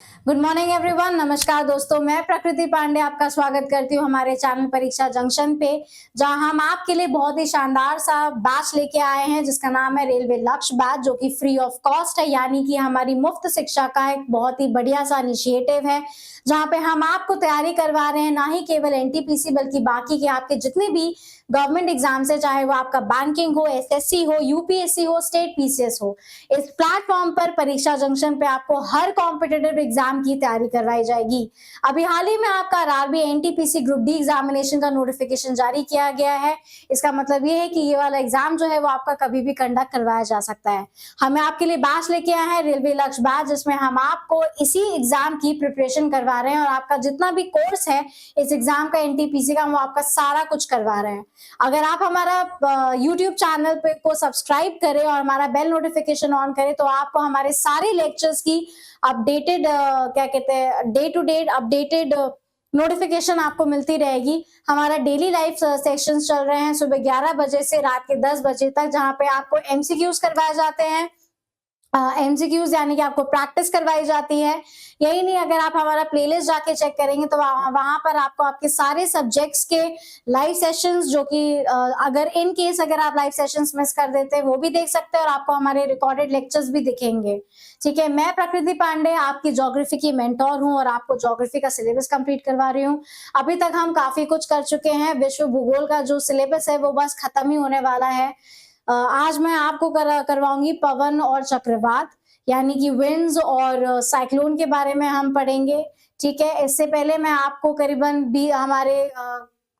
Good morning everyone. नमस्कार दोस्तों, मैं प्रकृति पांडे आपका स्वागत करती हूँ हमारे चैनल परीक्षा जंक्शन पे, जहां हम आपके लिए बहुत ही शानदार सा बैच लेके आए हैं जिसका नाम है रेलवे लक्ष्य बैच, जो कि फ्री ऑफ कॉस्ट है, यानी कि हमारी मुफ्त शिक्षा का एक बहुत ही बढ़िया सा इनिशिएटिव है, जहां पे हम आपको तैयारी करवा रहे हैं ना ही केवल एनटीपीसी बल्कि बाकी के आपके जितने भी गवर्नमेंट एग्जाम्स है, चाहे वो आपका बैंकिंग हो, एसएससी हो, यूपीएससी हो, स्टेट पीसीएस हो। इस प्लेटफॉर्म पर परीक्षा जंक्शन पे आपको हर कॉम्पिटिटिव एग्जाम की तैयारी करवाई जाएगी। अभी हाल ही में आपका RRB NTPC group D examination का नोटिफिकेशन जारी किया गया है। इसका मतलब ये है कि ये वाला एग्जाम जो है वो आपका कभी भी कंडक्ट करवाया जा सकता है। हमें आपके लिए बैच लेके आए हैं रेलवे लक्ष्य बैच, जिसमें हम आपको इसी एग्जाम की प्रिपरेशन करवा रहे हैं और आपका जितना भी कोर्स है इस एग्जाम का एनटीपीसी का, वो आपका सारा कुछ करवा रहे हैं। अगर आप हमारा यूट्यूब चैनल पे को सब्सक्राइब करें और हमारा बेल नोटिफिकेशन ऑन करें, तो आपको हमारे सारे लेक्चर्स की अपडेटेड क्या कहते हैं day to day updated notification आपको मिलती रहेगी। हमारा डेली लाइव सेशंस चल रहे हैं सुबह 11 बजे से रात के 10 बजे तक, जहां पे आपको एमसीक्यूज करवाए जाते हैं। एमसीक्यूज यानी कि आपको प्रैक्टिस करवाई जाती है। यही नहीं, अगर आप हमारा प्लेलिस्ट जाके चेक करेंगे तो वहां पर आपको आपके सारे सब्जेक्ट्स के लाइव सेशंस, जो कि अगर इन केस अगर आप लाइव सेशंस मिस कर देते हैं वो भी देख सकते हैं, और आपको हमारे रिकॉर्डेड लेक्चर्स भी दिखेंगे। ठीक है, मैं प्रकृति पांडे आपकी ज्योग्राफी की मेंटोर हूं और आपको ज्योग्राफी का सिलेबस कंप्लीट करवा रही हूँ। अभी तक हम काफी कुछ कर चुके हैं। विश्व भूगोल का जो सिलेबस है वो बस खत्म ही होने वाला है। आज मैं आपको करवाऊंगी पवन और चक्रवात, यानी कि विंड्स और साइक्लोन के बारे में हम पढ़ेंगे। ठीक है, इससे पहले मैं आपको करीबन भी हमारे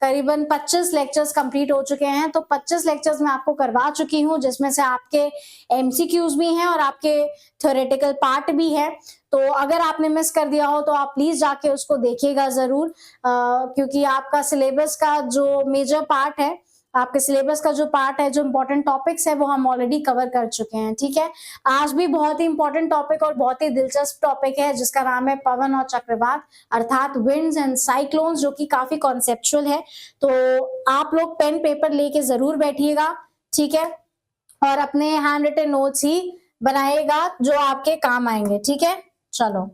करीबन 25 लेक्चर्स कंप्लीट हो चुके हैं, तो 25 लेक्चर्स मैं आपको करवा चुकी हूँ, जिसमें से आपके एमसीक्यूज भी हैं और आपके थ्योरेटिकल पार्ट भी है। तो अगर आपने मिस कर दिया हो तो आप प्लीज जाके उसको देखिएगा जरूर, क्योंकि आपका सिलेबस का जो मेजर पार्ट है, आपके सिलेबस का जो पार्ट है, जो इंपॉर्टेंट टॉपिक्स है, वो हम ऑलरेडी कवर कर चुके हैं। ठीक है, आज भी बहुत ही इंपॉर्टेंट टॉपिक और बहुत ही दिलचस्प टॉपिक है जिसका नाम है पवन और चक्रवात, अर्थात विंड्स एंड साइक्लोन्स, जो कि काफी कॉन्सेप्चुअल है। तो आप लोग पेन पेपर लेके जरूर बैठिएगा। ठीक है, और अपने हैंड रिटन नोट्स ही बनाइएगा जो आपके काम आएंगे। ठीक है, चलो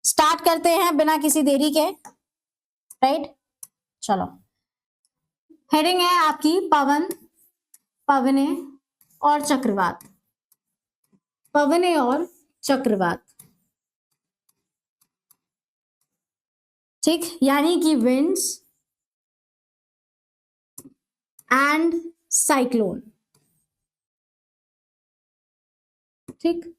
स्टार्ट करते हैं बिना किसी देरी के। राइट, चलो। हेडिंग है आपकी पवन, पवने और चक्रवात, पवने और चक्रवात। ठीक, यानी कि विंड्स एंड साइक्लोन। ठीक,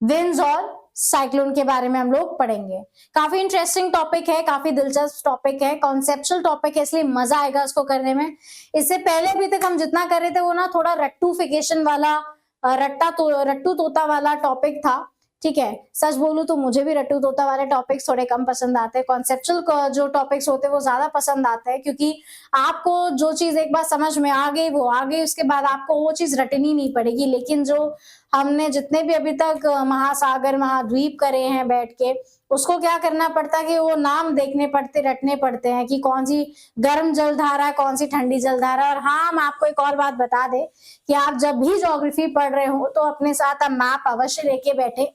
विंड्स और साइक्लोन के बारे में हम लोग पढ़ेंगे। काफी इंटरेस्टिंग टॉपिक है, काफी दिलचस्प टॉपिक है, कॉन्सेप्चुअल टॉपिक है, इसलिए मजा आएगा इसको करने में। इससे पहले अभी तक हम जितना कर रहे थे वो ना थोड़ा रट्टूफिकेशन वाला, रट्टू तोता वाला टॉपिक था। ठीक है, सच बोलूं तो मुझे भी रट्टू तोता वाले टॉपिक्स थोड़े कम पसंद आते हैं। कॉन्सेप्चुअल जो टॉपिक्स होते हैं वो ज्यादा पसंद आते हैं, क्योंकि आपको जो चीज एक बार समझ में आ गई वो आ गई, उसके बाद आपको वो चीज रटनी नहीं पड़ेगी। लेकिन जो हमने जितने भी अभी तक महासागर महाद्वीप करे हैं बैठ के, उसको क्या करना पड़ता है कि वो नाम देखने पड़ते, रटने पड़ते हैं कि कौन सी गर्म जलधारा है, कौन सी ठंडी जलधारा। और हाँ, हम आपको एक और बात बता दें कि आप जब भी ज्योग्राफी पढ़ रहे हो तो अपने साथ आप मैप अवश्य लेके बैठे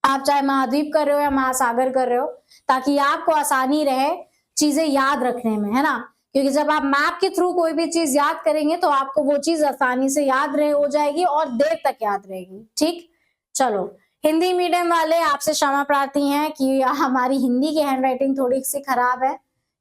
आप चाहे महाद्वीप कर रहे हो या महासागर कर रहे हो, ताकि आपको आसानी रहे चीजें याद रखने में, है ना। क्योंकि जब आप मैप के थ्रू कोई भी चीज याद करेंगे तो आपको वो चीज आसानी से याद रहे हो जाएगी और देर तक याद रहेगी। ठीक, चलो। हिंदी मीडियम वाले आपसे क्षमा प्रार्थी हैं कि हमारी हिंदी की हैंडराइटिंग थोड़ी सी खराब है।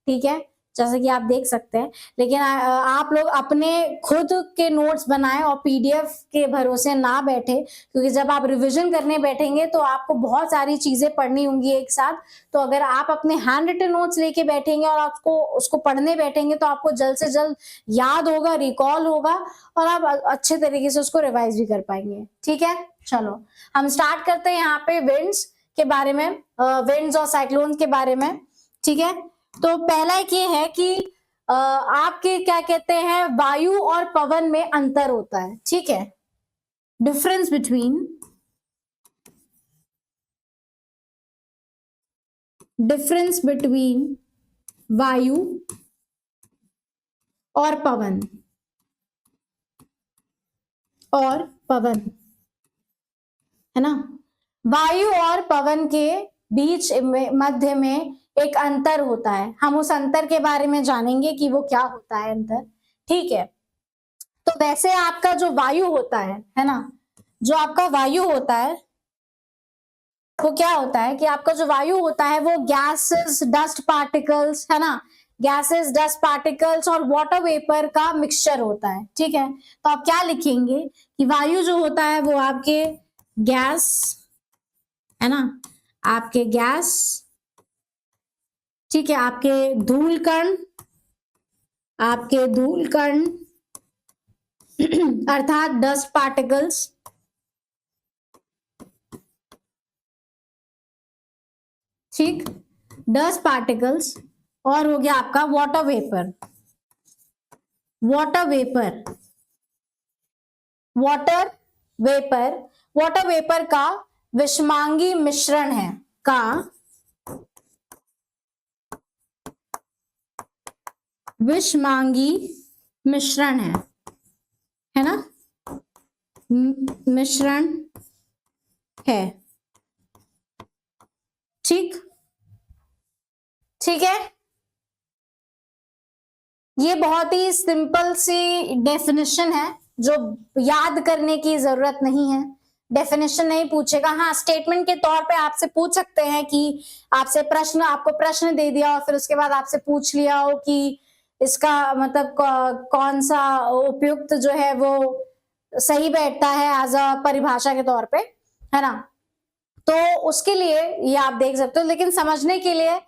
ठीक है, जैसे कि आप देख सकते हैं, लेकिन आप लोग अपने खुद के नोट्स बनाएं और पीडीएफ के भरोसे ना बैठे, क्योंकि जब आप रिवीजन करने बैठेंगे तो आपको बहुत सारी चीजें पढ़नी होंगी एक साथ। तो अगर आप अपने हैंड रिटन नोट्स लेके बैठेंगे और आपको उसको पढ़ने बैठेंगे तो आपको जल्द से जल्द याद होगा, रिकॉल होगा, और आप अच्छे तरीके से उसको रिवाइज भी कर पाएंगे। ठीक है, चलो हम स्टार्ट करते हैं यहाँ पे विंड्स के बारे में, विंड्स और साइक्लोन के बारे में। ठीक है, तो पहला एक ये है कि आपके क्या कहते हैं, वायु और पवन में अंतर होता है। ठीक है, डिफरेंस बिटवीन वायु और पवन, है ना। वायु और पवन के बीच में मध्य में एक अंतर होता है। हम उस अंतर के बारे में जानेंगे कि वो क्या होता है अंतर। ठीक है, तो वैसे आपका जो वायु होता है ना, जो आपका वायु होता है वो क्या होता है कि आपका जो वायु होता है वो गैसेस, डस्ट पार्टिकल्स, है ना, गैसेस, डस्ट पार्टिकल्स और वाटर वेपर का मिक्सचर होता है। ठीक है, तो आप क्या लिखेंगे कि वायु जो होता है वो आपके गैस, है ना, आपके गैस, ठीक है, आपके धूल कण, आपके धूल कण अर्थात डस्ट पार्टिकल्स, ठीक, डस्ट पार्टिकल्स, और हो गया आपका water vapour. Water vapour, water vapour, water vapour का विषमांगी मिश्रण है, का विषमांगी मिश्रण है ना, मिश्रण है। ठीक, ठीक है, ये बहुत ही सिंपल सी डेफिनेशन है जो याद करने की जरूरत नहीं है। डेफिनेशन नहीं पूछेगा, हाँ स्टेटमेंट के तौर पे आपसे पूछ सकते हैं कि आपसे प्रश्न, आपको प्रश्न दे दिया और फिर उसके बाद आपसे पूछ लिया हो कि इसका मतलब कौन सा उपयुक्त जो है वो सही बैठता है एज अ परिभाषा के तौर पे, है ना, तो उसके लिए ये आप देख सकते हो। लेकिन समझने के लिए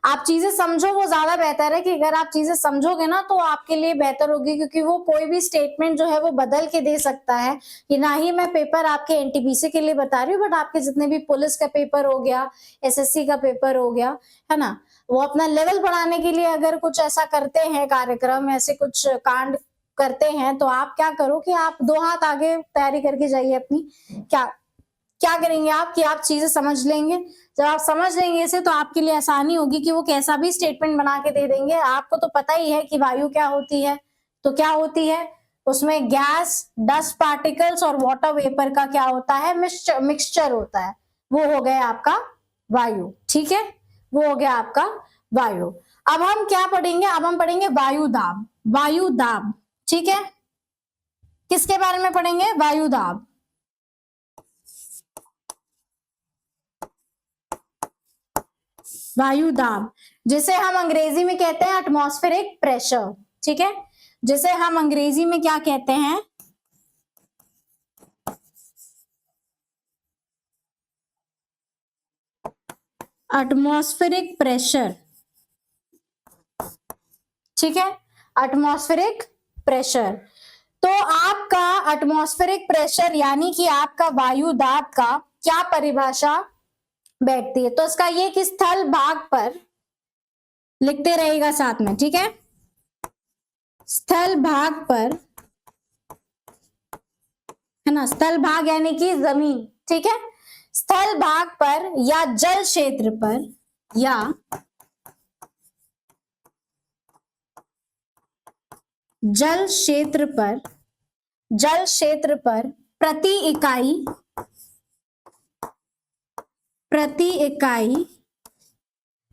आप चीजें समझो, वो ज्यादा बेहतर है कि अगर आप चीजें समझोगे ना तो आपके लिए बेहतर होगी, क्योंकि वो कोई भी स्टेटमेंट जो है वो बदल के दे सकता है। कि ना ही मैं पेपर आपके एनटीपीसी के लिए बता रही हूँ, बट आपके जितने भी पुलिस का पेपर हो गया, एसएससी का पेपर हो गया, है ना, वो अपना लेवल बढ़ाने के लिए अगर कुछ ऐसा करते हैं, कार्यक्रम ऐसे कुछ कांड करते हैं, तो आप क्या करो कि आप 2 हाथ आगे तैयारी करके जाइए अपनी। क्या क्या करेंगे आप कि आप चीजें समझ लेंगे। जब आप समझ लेंगे इसे तो आपके लिए आसानी होगी कि वो कैसा भी स्टेटमेंट बना के दे देंगे। आपको तो पता ही है कि वायु क्या होती है, तो क्या होती है उसमें गैस, डस्ट पार्टिकल्स और वाटर वेपर का क्या होता है, मिक्सचर होता है। वो हो गया आपका वायु। ठीक है, वो हो गया आपका वायु। अब हम क्या पढ़ेंगे, अब हम पढ़ेंगे वायु दाब। वायु दाब, ठीक है, किसके बारे में पढ़ेंगे, वायु दाब। वायु दाब, जिसे हम अंग्रेजी में कहते हैं एटमॉस्फेरिक प्रेशर। ठीक है, जिसे हम अंग्रेजी में क्या कहते हैं, एटमॉस्फेरिक प्रेशर। ठीक है, एटमॉस्फेरिक प्रेशर। तो आपका एटमॉस्फेरिक प्रेशर यानी कि आपका वायु दाब का क्या परिभाषा बैठती है, तो इसका ये कि स्थल भाग पर, लिखते रहेगा साथ में, ठीक है, स्थल भाग पर, है ना, स्थल भाग यानी कि जमीन, ठीक है, स्थल भाग पर या जल क्षेत्र पर, या जल क्षेत्र पर, जल क्षेत्र पर प्रति इकाई, प्रति इकाई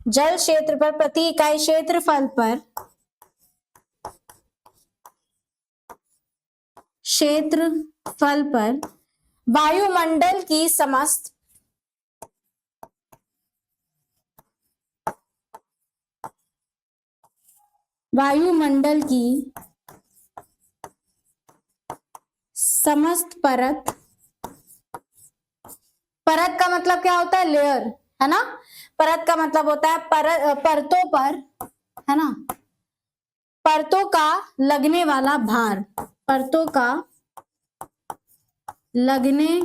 जल क्षेत्र पर, प्रति इकाई क्षेत्रफल पर, क्षेत्रफल पर वायुमंडल की समस्त, वायुमंडल की समस्त परत, परत का मतलब क्या होता है, लेयर, है ना, परत का मतलब होता है परतों पर, है ना, परतों का लगने वाला भार, परतों का लगने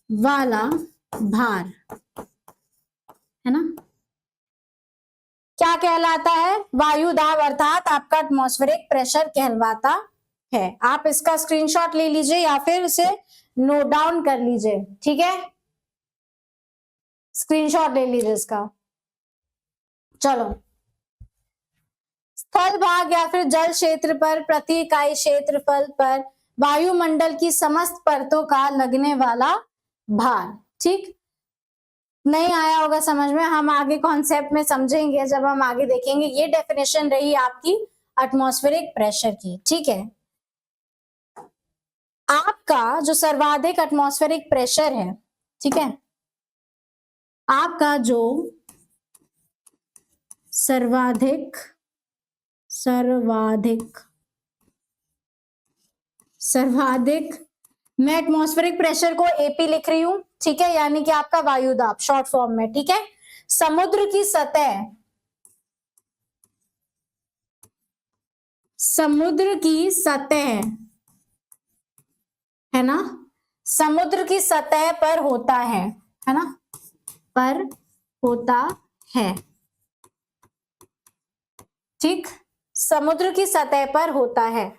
वाला भार, है ना, क्या कहलाता है, वायु दाब, अर्थात आपका एटमॉस्फेरिक प्रेशर कहलवाता है। आप इसका स्क्रीनशॉट ले लीजिए या फिर इसे नोट डाउन कर लीजिए। ठीक है, स्क्रीनशॉट ले लीजिए इसका। चलो, स्थल भाग या फिर जल क्षेत्र पर प्रति इकाई क्षेत्रफल पर वायुमंडल की समस्त परतों का लगने वाला भार। ठीक, नहीं आया होगा समझ में, हम आगे कॉन्सेप्ट में समझेंगे जब हम आगे देखेंगे। ये डेफिनेशन रही आपकी एटमॉस्फेरिक प्रेशर की, ठीक है। आपका जो सर्वाधिक एटमॉस्फेरिक प्रेशर है, ठीक है, आपका जो सर्वाधिक मैं एटमॉस्फेरिक प्रेशर को एपी लिख रही हूं, ठीक है, यानी कि आपका वायु दाब शॉर्ट फॉर्म में, ठीक है। समुद्र की सतह है ना, समुद्र की सतह पर होता है ना, पर होता है, ठीक, समुद्र की सतह पर होता है।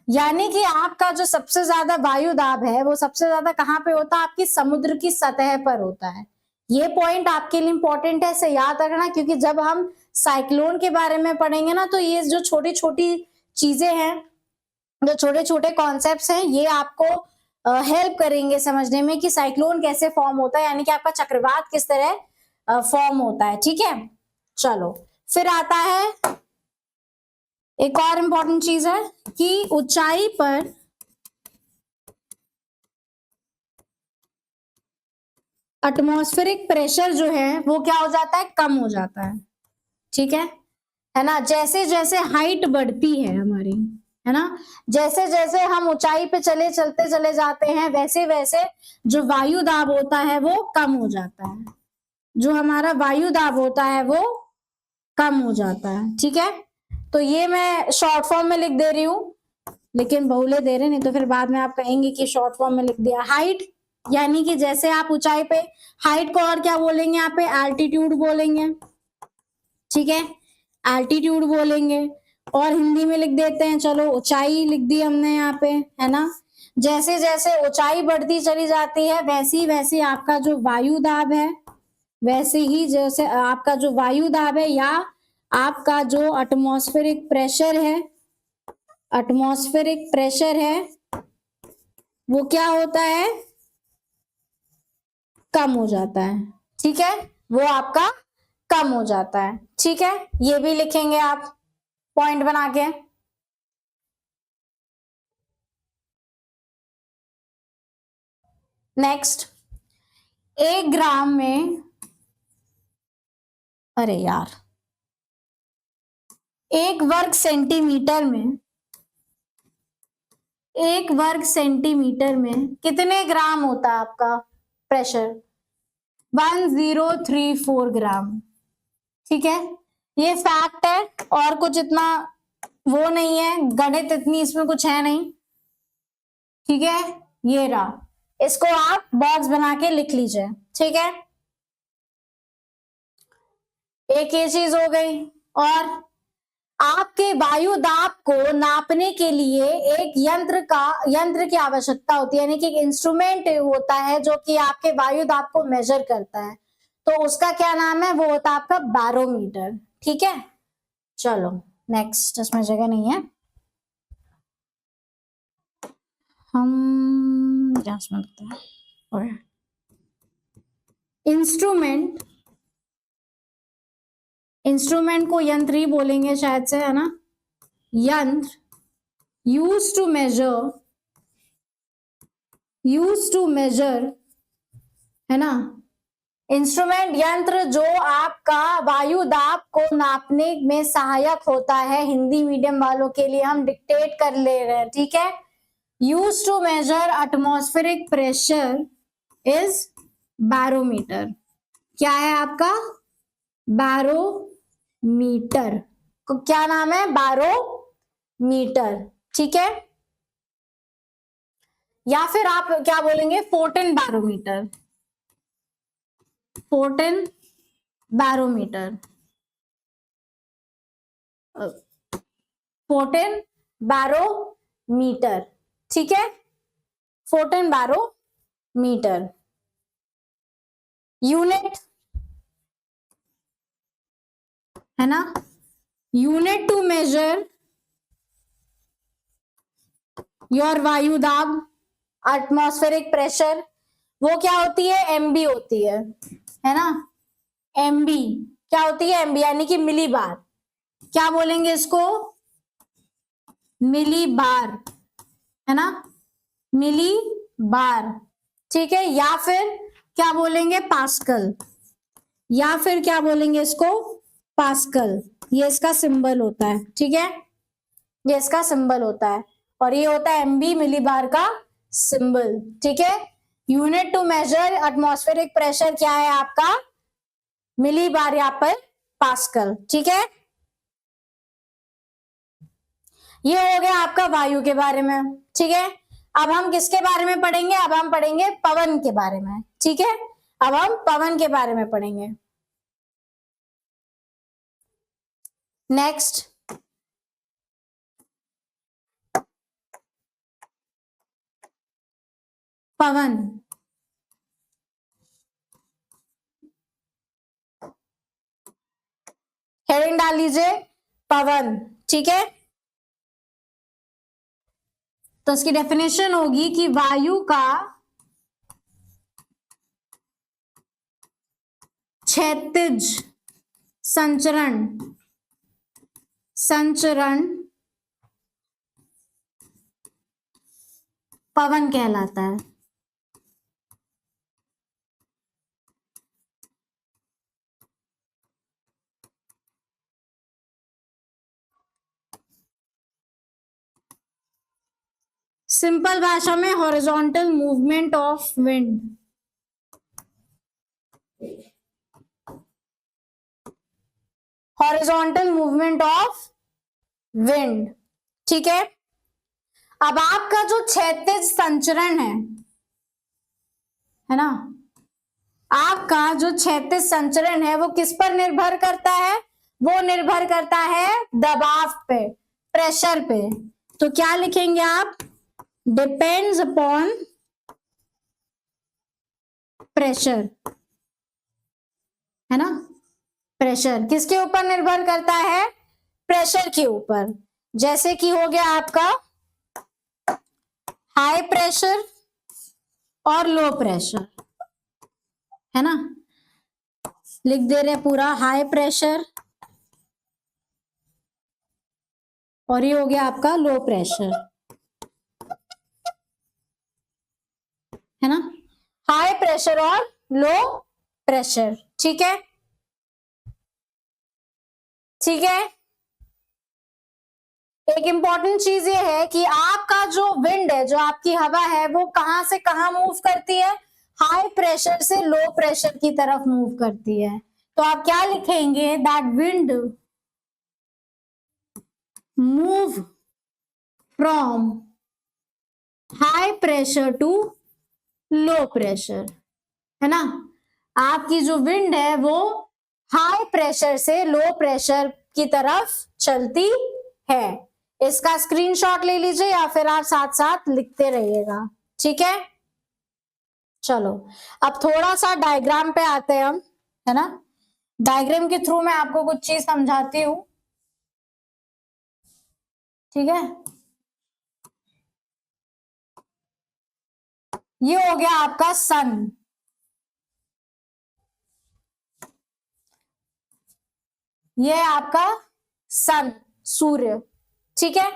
यानी कि आपका जो सबसे ज्यादा वायु दाब है वो सबसे ज्यादा कहां पे होता है, आपकी समुद्र की सतह पर होता है। ये पॉइंट आपके लिए इंपॉर्टेंट है, इसे याद रखना, क्योंकि जब हम साइक्लोन के बारे में पढ़ेंगे ना, तो ये जो छोटी छोटी चीजें हैं, जो छोटे छोटे कॉन्सेप्ट्स हैं, ये आपको हेल्प करेंगे समझने में कि साइक्लोन कैसे फॉर्म होता है, यानी कि आपका चक्रवात किस तरह फॉर्म होता है, ठीक है। चलो फिर आता है एक और इंपॉर्टेंट चीज है कि ऊंचाई पर एटमॉस्फेरिक प्रेशर जो है वो क्या हो जाता है, कम हो जाता है, ठीक है ना। जैसे जैसे हाइट बढ़ती है हमारी, है ना, जैसे जैसे हम ऊंचाई पे चलते चले जाते हैं, वैसे वैसे जो वायु दाब होता है वो कम हो जाता है, जो हमारा वायु दाब होता है वो कम हो जाता है, ठीक है। तो ये मैं शॉर्ट फॉर्म में लिख दे रही हूं, लेकिन बहुले दे रहे, नहीं तो फिर बाद में आप कहेंगे कि शॉर्ट फॉर्म में लिख दिया। हाइट यानी कि जैसे आप ऊंचाई पे, हाइट को और क्या बोलेंगे यहाँ पे, एल्टीट्यूड बोलेंगे, ठीक है, एल्टीट्यूड बोलेंगे। और हिंदी में लिख देते हैं, चलो ऊंचाई लिख दी हमने यहाँ पे, है ना। जैसे जैसे ऊंचाई बढ़ती चली जाती है, वैसी वैसी आपका जो वायु दाब है, वैसे ही जैसे आपका जो वायु दाब है या आपका जो एटमॉस्फेरिक प्रेशर है वो क्या होता है, कम हो जाता है, ठीक है, वो आपका कम हो जाता है, ठीक है। ये भी लिखेंगे आप पॉइंट बना के। नेक्स्ट, 1 ग्राम में, अरे यार, 1 वर्ग सेंटीमीटर में कितने ग्राम होता है आपका प्रेशर, 1034 ग्राम, ठीक है। ये फैक्ट है, और कुछ इतना वो नहीं है, गणित इतनी इसमें कुछ है नहीं, ठीक है। ये रहा, इसको आप बॉक्स बना के लिख लीजिए, ठीक है। एक ये चीज हो गई, और आपके वायु दाब को नापने के लिए एक यंत्र की आवश्यकता होती है, यानी कि एक इंस्ट्रूमेंट होता है जो कि आपके वायु दाब को मेजर करता है, तो उसका क्या नाम है, वो होता है आपका बैरोमीटर, ठीक है। चलो नेक्स्ट, इसमें जगह नहीं है, हम इसमें लिखते हैं, और इंस्ट्रूमेंट को यंत्र ही बोलेंगे शायद से, है ना, यंत्र यूज टू मेजर, है ना, इंस्ट्रूमेंट यंत्र जो आपका वायु दाब को नापने में सहायक होता है, हिंदी मीडियम वालों के लिए हम डिक्टेट कर ले रहे हैं, ठीक है। Use to measure atmospheric pressure is barometer. क्या है आपका, बैरोमीटर, क्या नाम है, बैरोमीटर, ठीक है। या फिर आप क्या बोलेंगे, फोर्टिन बैरोमीटर, ठीक है, फोर्टिन बैरोमीटर। यूनिट है ना, यूनिट टू मेजर योर वायु दाब, एटमॉस्फेरिक प्रेशर, वो क्या होती है, एमबी होती है ना। एमबी क्या होती है, एमबी यानी कि मिली बार। क्या बोलेंगे इसको, मिली बार, है ना, मिली बार। ठीक है, या फिर क्या बोलेंगे, पास्कल, या फिर क्या बोलेंगे इसको, पास्कल। ये इसका सिंबल होता है, ठीक है, ये इसका सिंबल होता है, और ये होता है एमबी, मिली बार का सिंबल। ठीक है, unit to measure atmospheric pressure क्या है आपका, मिली बार, यहाँ पर पास्कल। ठीक है, ये हो गया आपका वायु के बारे में। ठीक है, अब हम किसके बारे में पढ़ेंगे, अब हम पढ़ेंगे पवन के बारे में। ठीक है, अब हम पवन के बारे में पढ़ेंगे। नेक्स्ट, पवन। हेडिंग डाल लीजिए पवन। ठीक है, तो इसकी डेफिनेशन होगी कि वायु का क्षैतिज संचरण, संचरण पवन कहलाता है। सिंपल भाषा में horizontal movement of wind. Horizontal movement of wind. ठीक है, अब आपका जो क्षैतिज संचरण है ना, आपका जो क्षैतिज संचरण है वो किस पर निर्भर करता है, वो निर्भर करता है दबाव पे, प्रेशर पे। तो क्या लिखेंगे आप, डिपेंड्स अपॉन प्रेशर, है ना। प्रेशर किसके ऊपर निर्भर करता है, प्रेशर के ऊपर। जैसे कि हो गया आपका हाई प्रेशर और लो प्रेशर, है ना, लिख दे रहे पूरा हाई प्रेशर, और ये हो गया आपका लो प्रेशर, है ना, हाई प्रेशर और लो प्रेशर। ठीक है, ठीक है, एक इंपॉर्टेंट चीज ये है कि आपका जो विंड है, जो आपकी हवा है, वो कहां से कहां मूव करती है, हाई प्रेशर से लो प्रेशर की तरफ मूव करती है। तो आप क्या लिखेंगे, that wind move from high pressure to low pressure, है ना। आपकी जो विंड है वो हाई प्रेशर से लो प्रेशर की तरफ चलती है। इसका स्क्रीनशॉट ले लीजिए या फिर आप साथ साथ लिखते रहिएगा। ठीक है, चलो अब थोड़ा सा डायग्राम पे आते हैं हम, है ना। डायग्राम के थ्रू मैं आपको कुछ चीज समझाती हूं। ठीक है, ये हो गया आपका सन, ये है आपका सन, सूर्य। ठीक है,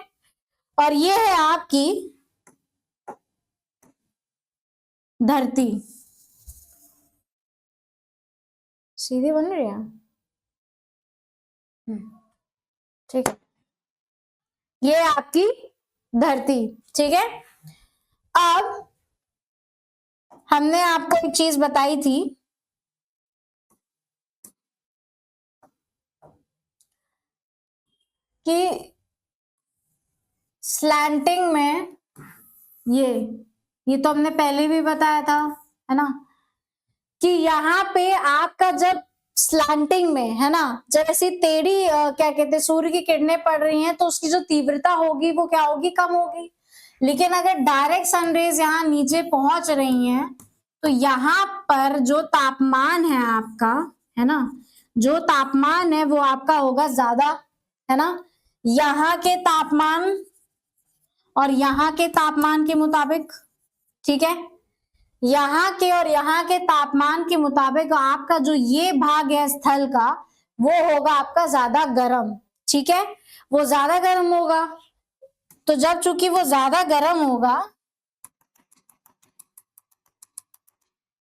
और ये है आपकी धरती। सीधी बन रही है, ठीक है, ये आपकी धरती। ठीक है, अब हमने आपको एक चीज बताई थी कि स्लैंटिंग में ये तो हमने पहले भी बताया था, है ना, कि यहाँ पे आपका जब स्लैंटिंग में, है ना, जब ऐसी टेढ़ी क्या कहते हैं, सूर्य की किरणें पड़ रही हैं, तो उसकी जो तीव्रता होगी वो क्या होगी, कम होगी। लेकिन अगर डायरेक्ट सनरेज यहाँ नीचे पहुंच रही हैं, तो यहाँ पर जो तापमान है आपका, है ना, जो तापमान है वो आपका होगा ज्यादा, है ना। यहाँ के तापमान और यहाँ के तापमान के मुताबिक, ठीक है, यहाँ के और यहाँ के तापमान के मुताबिक आपका जो ये भाग है स्थल का वो होगा आपका ज्यादा गर्म, ठीक है, वो ज्यादा गर्म होगा। तो जब चूंकि वो ज्यादा गर्म होगा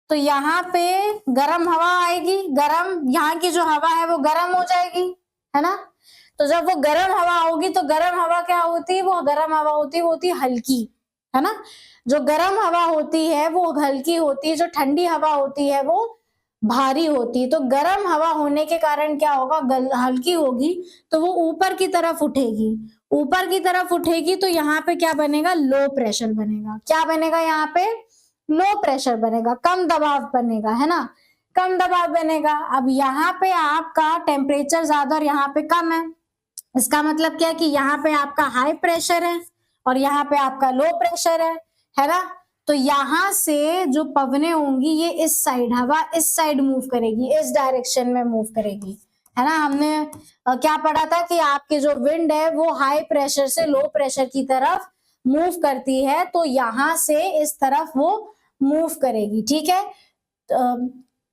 तो यहाँ पे गर्म हवा आएगी, गर्म यहाँ की जो हवा है वो गर्म हो जाएगी, है ना। तो जब वो गर्म हवा होगी तो गर्म हवा क्या होती है, वो गर्म हवा होती है वो होती है हल्की, है ना। जो गर्म हवा होती है वो हल्की होती है, जो ठंडी हवा होती है वो भारी होती है। तो गर्म हवा होने के कारण क्या होगा, हल्की होगी तो वो ऊपर की तरफ उठेगी, ऊपर की तरफ उठेगी तो यहाँ पे क्या बनेगा, लो प्रेशर बनेगा। क्या बनेगा, यहाँ पे लो प्रेशर बनेगा, कम दबाव बनेगा, है ना, कम दबाव बनेगा। अब यहाँ पे आपका टेम्परेचर ज्यादा और यहाँ पे कम है, इसका मतलब क्या है कि यहाँ पे आपका हाई प्रेशर है और यहाँ पे आपका लो प्रेशर है ना। तो यहाँ से जो पवने होंगी ये इस साइड, हवा इस साइड मूव करेगी, इस डायरेक्शन में मूव करेगी, है ना। हमने क्या पढ़ा था कि आपकी जो विंड है वो हाई प्रेशर से लो प्रेशर की तरफ मूव करती है, तो यहाँ से इस तरफ वो मूव करेगी, ठीक है।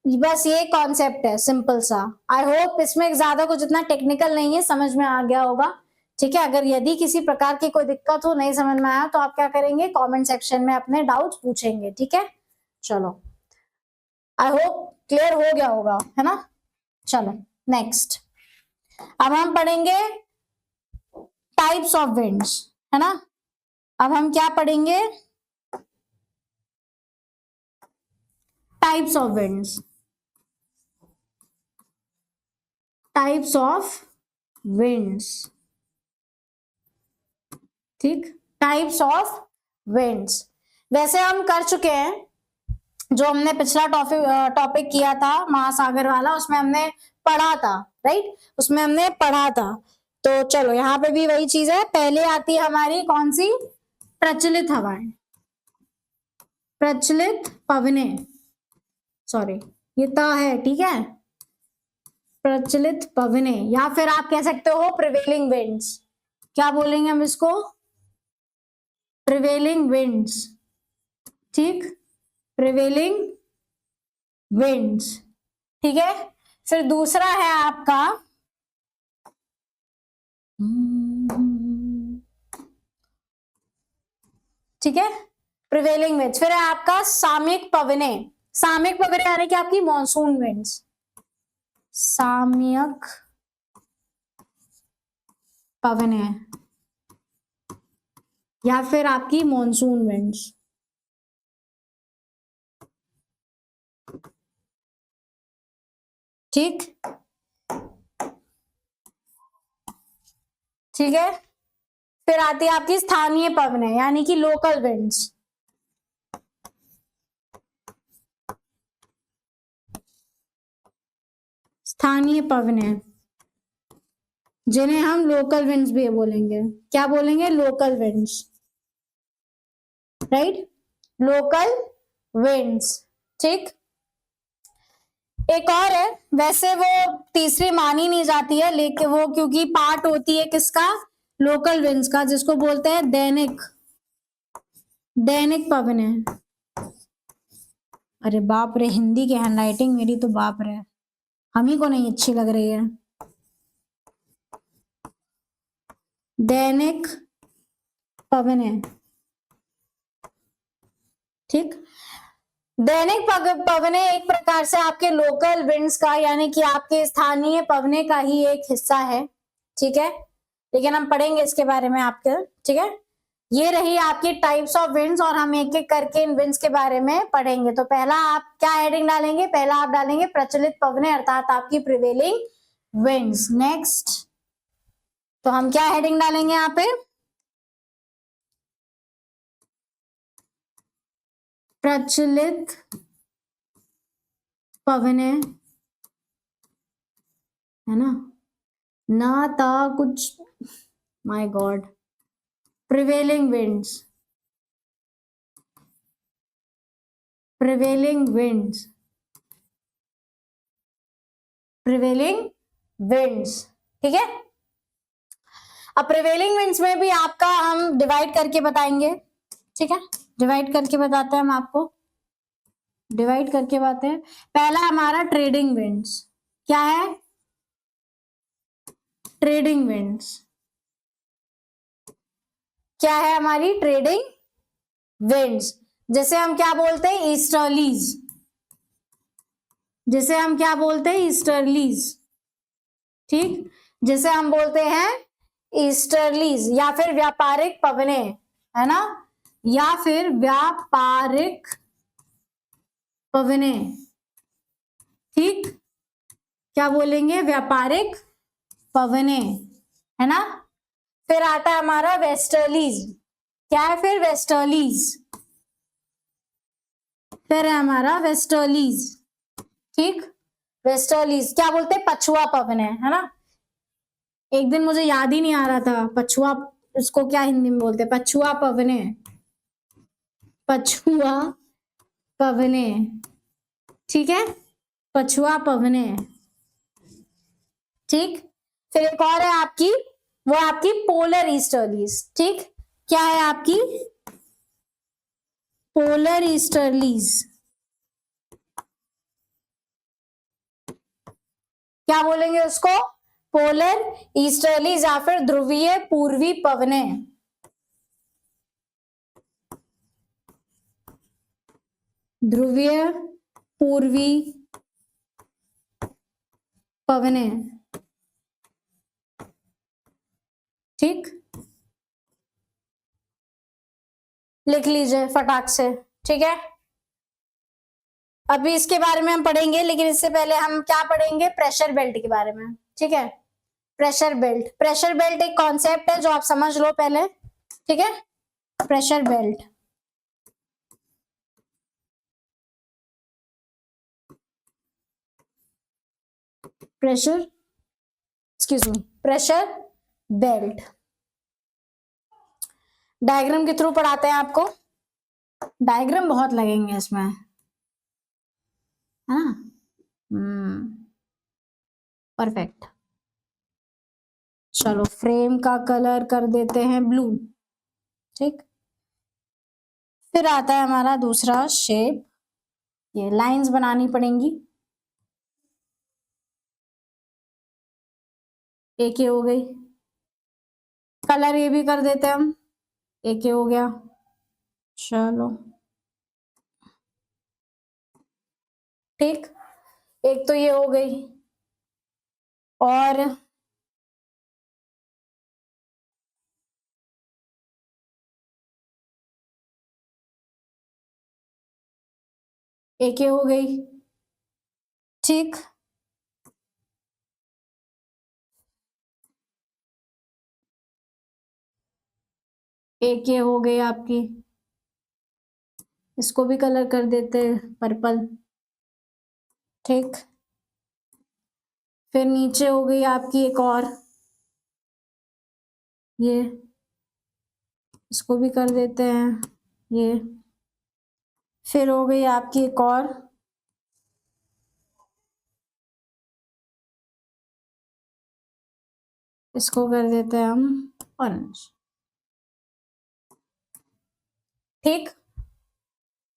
बस ये कॉन्सेप्ट है सिंपल सा। आई होप इसमें ज्यादा कुछ इतना टेक्निकल नहीं है, समझ में आ गया होगा, ठीक है। अगर यदि किसी प्रकार की कोई दिक्कत हो, नहीं समझ में आया, तो आप क्या करेंगे, कमेंट सेक्शन में अपने डाउट्स पूछेंगे, ठीक है। चलो, आई होप क्लियर हो गया होगा, है ना। चलो नेक्स्ट, अब हम पढ़ेंगे टाइप्स ऑफ विंड्स, है ना। अब हम क्या पढ़ेंगे, types of winds, types of winds, ठीक, टाइप्स ऑफ विंड्स। वैसे हम कर चुके हैं, जो हमने पिछला टॉपिक किया था महासागर वाला, उसमें हमने पढ़ा था, राइट, उसमें हमने पढ़ा था। तो चलो यहाँ पे भी वही चीज है, पहले आती है हमारी कौन सी, प्रचलित हवाएं, प्रचलित पवने, सॉरी ये त है, ठीक है, प्रचलित पवने, या फिर आप कह सकते हो प्रिवेलिंग विंड्स। क्या बोलेंगे हम इसको, प्रिवेलिंग विंड्स, ठीक, प्रिवेलिंग विंड्स, ठीक है। फिर दूसरा है आपका ठीक है, प्रिवेलिंग विंड्स। फिर है आपका सामयिक पवने, सामयिक पवने यानी कि आपकी मॉनसून विंड्स, सामयिक पवने या फिर आपकी मॉनसून विंड्स, ठीक, ठीक है। फिर आती है आपकी स्थानीय पवने यानी कि लोकल विंड्स, स्थानीय पवने जिन्हें हम लोकल विंड्स भी बोलेंगे। क्या बोलेंगे, local winds, right, local winds, ठीक। एक और है, वैसे वो तीसरी मानी नहीं जाती है, लेकिन वो क्योंकि पार्ट होती है किसका, लोकल विंड्स का, जिसको बोलते हैं दैनिक, दैनिक पवने। अरे बाप रे, हिंदी की हैंडराइटिंग मेरी तो बाप रे, हम ही को नहीं अच्छी लग रही है। दैनिक पवने, ठीक, दैनिक पवने एक प्रकार से आपके लोकल विंड्स का यानी कि आपके स्थानीय पवने का ही एक हिस्सा है, ठीक है। लेकिन हम पढ़ेंगे इसके बारे में आपके, ठीक है। ये रही आपकी टाइप्स ऑफ विंड्स और हम एक एक करके इन विंड्स के बारे में पढ़ेंगे। तो पहला आप क्या हेडिंग डालेंगे, पहला आप डालेंगे प्रचलित पवने अर्थात आपकी प्रिवेलिंग विंड्स। नेक्स्ट तो हम क्या हेडिंग डालेंगे यहाँ पे, प्रचलित पवने, है ना था कुछ, my God, prevailing winds, prevailing winds, prevailing winds, ठीक है। अब प्रिवेलिंग विंड्स में भी आपका हम डिवाइड करके बताएंगे, ठीक है, डिवाइड करके बताते हैं हम आपको। डिवाइड करके बात है। पहला हमारा ट्रेडिंग विंड्स, क्या है? ट्रेडिंग विंड्स क्या है हमारी? Trading winds. जैसे हम क्या बोलते हैं? ईस्टर्लीज। जैसे हम क्या बोलते हैं? ईस्टर्लीज। ठीक, जैसे हम बोलते हैं ईस्टर्लीज, या फिर व्यापारिक पवने, है ना, या फिर व्यापारिक पवने। ठीक, क्या बोलेंगे? व्यापारिक पवने, है ना। फिर आता है हमारा वेस्टर्लीज। क्या है फिर? वेस्टर्लीज। फिर है हमारा वेस्टर्लीज। ठीक, वेस्टर्लीज क्या बोलते हैं? पछुआ पवने, है ना। एक दिन मुझे याद ही नहीं आ रहा था पछुआ, इसको क्या हिंदी में बोलते हैं? पछुआ पवने। पछुआ पवने, ठीक है, पछुआ पवने। ठीक, फिर एक और है आपकी, वो आपकी पोलर ईस्टर्लीज। ठीक, क्या है आपकी? Polar easterlies. क्या बोलेंगे उसको? पोलर ईस्टर्लीज, या फिर ध्रुवीय पूर्वी पवने। ध्रुवीय पूर्वी पवने। ठीक, लिख लीजिए फटाक से। ठीक है, अभी इसके बारे में हम पढ़ेंगे, लेकिन इससे पहले हम क्या पढ़ेंगे? प्रेशर बेल्ट के बारे में। ठीक है, प्रेशर बेल्ट। प्रेशर बेल्ट एक कॉन्सेप्ट है जो आप समझ लो पहले। ठीक है, pressure belt. Pressure, excuse me, pressure belt diagram के थ्रू पढ़ाते हैं आपको। डायग्राम बहुत लगेंगे इसमें, है ना। परफेक्ट। चलो फ्रेम का कलर कर देते हैं ब्लू। ठीक, फिर आता है हमारा दूसरा शेप, ये लाइंस बनानी पड़ेंगी। एक ये हो गई, कलर ये भी कर देते हैं हम, एक ये हो गया। चलो ठीक, एक तो ये हो गई, और एक ये हो गई। ठीक, एक ये हो गई आपकी, इसको भी कलर कर देते हैं पर्पल। ठीक, फिर नीचे हो गई आपकी एक और, ये, इसको भी कर देते हैं ये। फिर हो गई आपकी एक और, इसको कर देते हैं हम ऑरेंज। ठीक,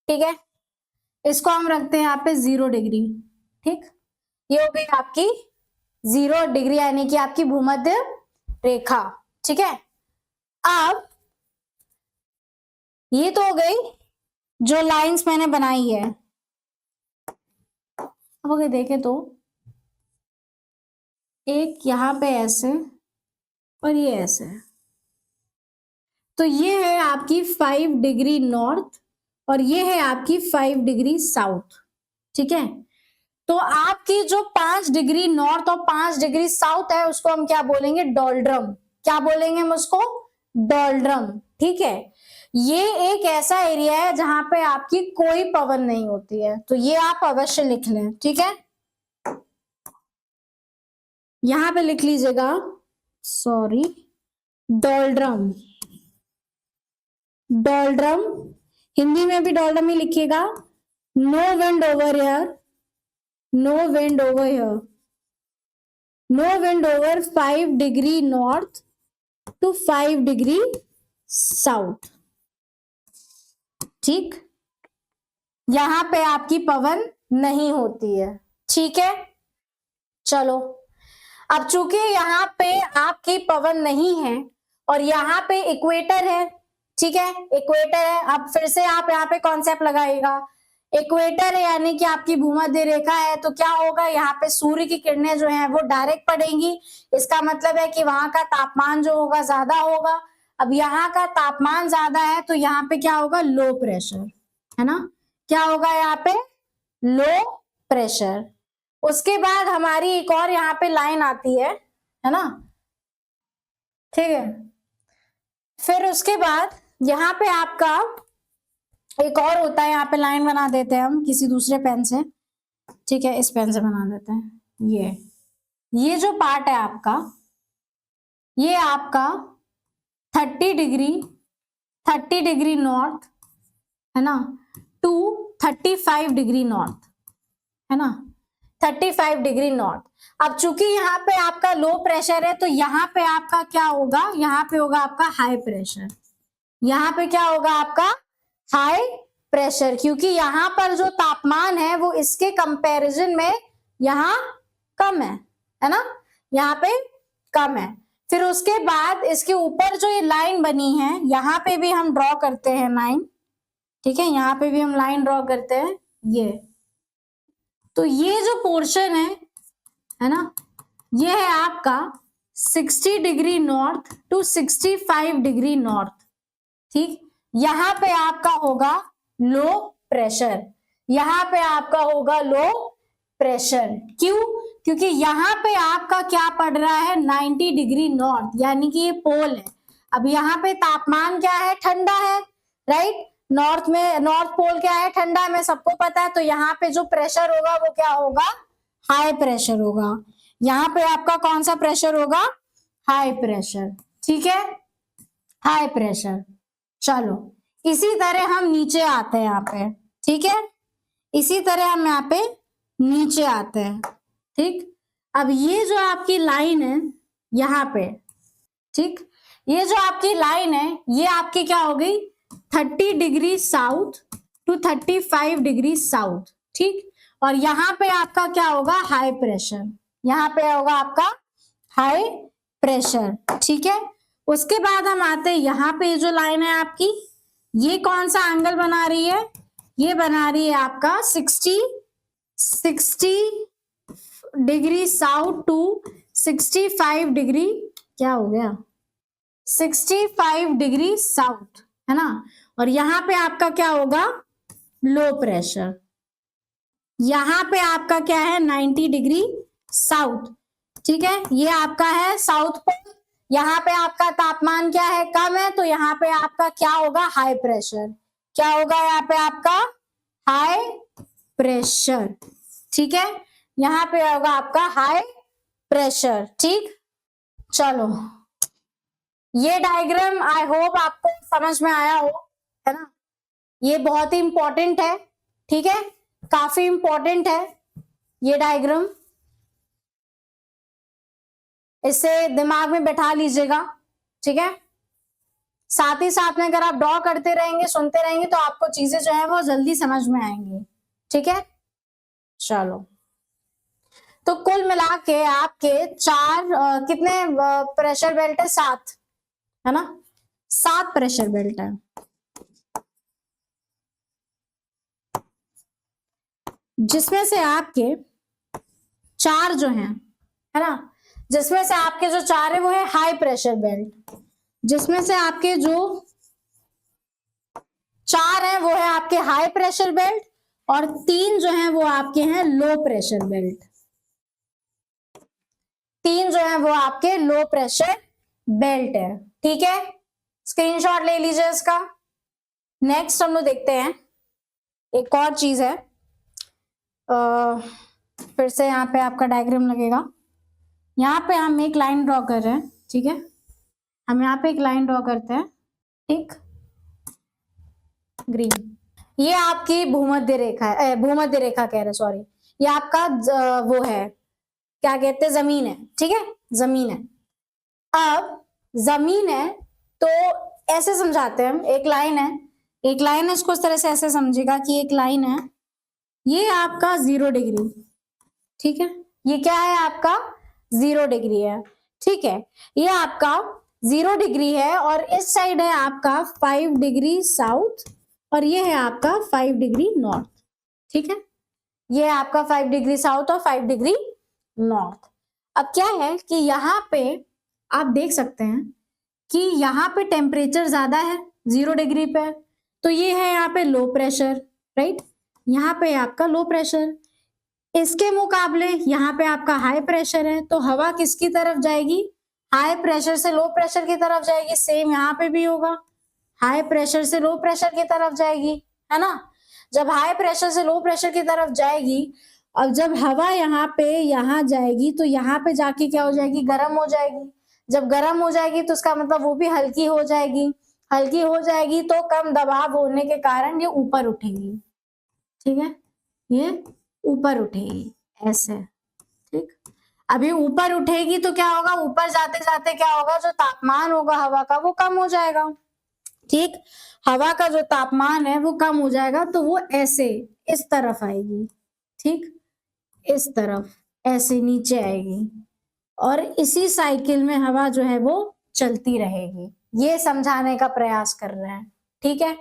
ठीक है, इसको हम रखते हैं यहाँ पे 0 डिग्री। ठीक, ये हो गई आपकी 0 डिग्री, यानी कि आपकी भूमध्य रेखा। ठीक है, अब ये तो हो गई जो लाइंस मैंने बनाई है। अब अगर देखें तो एक यहाँ पे ऐसे और ये ऐसे, तो ये है आपकी 5 डिग्री नॉर्थ और ये है आपकी 5 डिग्री साउथ। ठीक है, तो आपकी जो 5 डिग्री नॉर्थ और 5 डिग्री साउथ है उसको हम क्या बोलेंगे? डोल्ड्रम। क्या बोलेंगे हम उसको? डोल्ड्रम। ठीक है, ये एक ऐसा एरिया है जहां पे आपकी कोई पवन नहीं होती है, तो ये आप अवश्य लिख लें। ठीक है, यहां पे लिख लीजिएगा, सॉरी, डोल्ड्रम। डोल्ड्रम, हिंदी में भी डोल्ड्रम ही लिखिएगा। No wind over here, no wind over here, no wind over 5 degree north to 5 degree south. ठीक, यहाँ पे आपकी पवन नहीं होती है। ठीक है, चलो अब चूंकि यहाँ पे आपकी पवन नहीं है और यहाँ पे इक्वेटर है, ठीक है, इक्वेटर है। अब फिर से आप यहाँ पे कॉन्सेप्ट लगाइएगा, इक्वेटर है यानी कि आपकी भूमध्य रेखा है, तो क्या होगा, यहाँ पे सूर्य की किरणें जो है वो डायरेक्ट पड़ेंगी। इसका मतलब है कि वहां का तापमान जो होगा ज्यादा होगा। अब यहाँ का तापमान ज्यादा है तो यहाँ पे क्या होगा, लो प्रेशर, है ना, क्या होगा यहाँ पे, लो प्रेशर। उसके बाद हमारी एक और यहाँ पे लाइन आती है ना, ठीक है। फिर उसके बाद यहाँ पे आपका एक और होता है, यहाँ पे लाइन बना देते हैं हम किसी दूसरे पेन से, ठीक है, इस पेन से बना देते हैं। ये जो पार्ट है आपका, ये आपका 30 डिग्री नॉर्थ, है ना, टू 35 डिग्री नॉर्थ, है ना, 35 डिग्री नॉर्थ। अब चूंकि यहाँ पे आपका लो प्रेशर है तो यहाँ पे आपका क्या होगा, यहाँ पे होगा आपका हाई प्रेशर। यहाँ पे क्या होगा आपका हाई प्रेशर, क्योंकि यहाँ पर जो तापमान है वो इसके कंपैरिजन में यहाँ कम है ना, यहाँ पे कम है। फिर उसके बाद इसके ऊपर जो ये लाइन बनी है, यहाँ पे भी हम ड्रॉ करते हैं लाइन, ठीक है, यहाँ पे भी हम लाइन ड्रॉ करते हैं। तो ये जो पोर्शन है ना, ये है आपका 60 degree north to 65 degree north, ठीक। यहाँ पे आपका होगा लो प्रेशर, यहाँ पे आपका होगा लो प्रेशर। क्यों, क्योंकि यहाँ पे आपका क्या पड़ रहा है, 90 डिग्री नॉर्थ, यानी कि ये पोल है। अब यहाँ पे तापमान क्या है, ठंडा है, राइट, नॉर्थ में, नॉर्थ पोल क्या है, ठंडा है, सबको पता है। तो यहाँ पे जो प्रेशर होगा वो क्या होगा, हाई प्रेशर होगा। यहाँ पे आपका कौन सा प्रेशर होगा, हाई प्रेशर, ठीक है, हाई प्रेशर। चलो इसी तरह हम नीचे आते हैं यहाँ पे, ठीक है, इसी तरह हम यहाँ पे नीचे आते हैं, ठीक। अब ये जो आपकी लाइन है यहाँ पे, ठीक, ये जो आपकी लाइन है ये आपकी क्या हो गई, 30 degree south to 35 degree south, ठीक। और यहाँ पे आपका क्या होगा, हाई प्रेशर, यहाँ पे होगा आपका हाई प्रेशर, ठीक है। उसके बाद हम आते हैं यहाँ पे, जो लाइन है आपकी, ये कौन सा एंगल बना रही है, ये बना रही है आपका 60 डिग्री साउथ टू 65 डिग्री, क्या हो गया, 65 डिग्री साउथ, है ना। और यहाँ पे आपका क्या होगा, लो प्रेशर। यहाँ पे आपका क्या है, 90 डिग्री साउथ, ठीक है, ये आपका है साउथ पोल। यहाँ पे आपका तापमान क्या है, कम है, तो यहाँ पे आपका क्या होगा, हाई प्रेशर। क्या होगा यहाँ पे आपका, हाई प्रेशर, ठीक है, यहाँ पे होगा आपका हाई प्रेशर, ठीक। चलो ये डायग्राम आई होप आपको समझ में आया हो, है ना, ये बहुत ही इंपॉर्टेंट है, ठीक है, काफी इंपॉर्टेंट है ये डायग्राम, इसे दिमाग में बैठा लीजिएगा, ठीक है। साथ ही साथ में अगर आप ड्रॉ करते रहेंगे, सुनते रहेंगे, तो आपको चीजें जो है वो जल्दी समझ में आएंगी, ठीक है। चलो तो कुल मिला के आपके कितने प्रेशर बेल्ट है, 7, है ना, 7 प्रेशर बेल्ट है। जिसमें से आपके 4 जो हैं, है ना, जिसमें से आपके जो 4 है वो है हाई प्रेशर बेल्ट, जिसमें से आपके जो 4 है वो है आपके हाई प्रेशर बेल्ट, और 3 जो है वो आपके हैं लो प्रेशर बेल्ट, 3 जो है वो आपके लो प्रेशर बेल्ट है, ठीक है। स्क्रीनशॉट ले लीजिए इसका। नेक्स्ट हम लोग देखते हैं, एक और चीज है, फिर से यहाँ पे आपका डायग्राम लगेगा। यहाँ पे हम एक लाइन ड्रॉ कर रहे हैं, ठीक है, हम यहाँ पे एक लाइन ड्रॉ करते हैं, ठीक, ग्रीन। ये आपकी भूमध्य रेखा है, भूमध्य रेखा कह रहे, सॉरी, ये आपका वो है, क्या कहते हैं, जमीन है, ठीक है, जमीन है। अब जमीन है तो ऐसे समझाते हैं हम, एक लाइन है, एक लाइन है, इसको इस तरह से ऐसे समझिएगा कि एक लाइन है, ये आपका 0 डिग्री, ठीक है, ये क्या है आपका 0 डिग्री है, ठीक है, ये आपका 0 डिग्री है और इस साइड है आपका 5 डिग्री साउथ और ये है आपका 5 डिग्री नॉर्थ, ठीक है, ये है आपका 5 डिग्री साउथ और 5 डिग्री नॉर्थ। अब क्या है कि यहाँ पे आप देख सकते हैं कि यहाँ पे टेम्परेचर ज्यादा है 0 डिग्री पे, तो ये है यहाँ पे लो प्रेशर, राइट, यहाँ पे आपका लो प्रेशर, इसके मुकाबले यहाँ पे आपका हाई प्रेशर है, तो हवा किसकी तरफ जाएगी, हाई प्रेशर से लो प्रेशर की तरफ जाएगी। सेम यहाँ पे भी होगा, हाई प्रेशर से लो प्रेशर की तरफ जाएगी, है ना। जब हाई प्रेशर से लो प्रेशर की तरफ जाएगी, अब जब हवा यहाँ पे यहाँ जाएगी तो यहाँ पे जाके क्या हो जाएगी, गर्म हो जाएगी। जब गर्म हो जाएगी तो उसका मतलब वो भी हल्की हो जाएगी, हल्की हो जाएगी तो कम दबाव होने के कारण ये ऊपर उठेगी, ठीक है, ये ऊपर उठेगी ऐसे, ठीक। अभी ऊपर उठेगी तो क्या होगा, ऊपर जाते जाते क्या होगा, जो तापमान होगा हवा का वो कम हो जाएगा, ठीक, हवा का जो तापमान है वो कम हो जाएगा, तो वो ऐसे इस तरफ आएगी, ठीक, इस तरफ ऐसे नीचे आएगी और इसी साइकिल में हवा जो है वो चलती रहेगी। ये समझाने का प्रयास कर रहे हैं, ठीक है।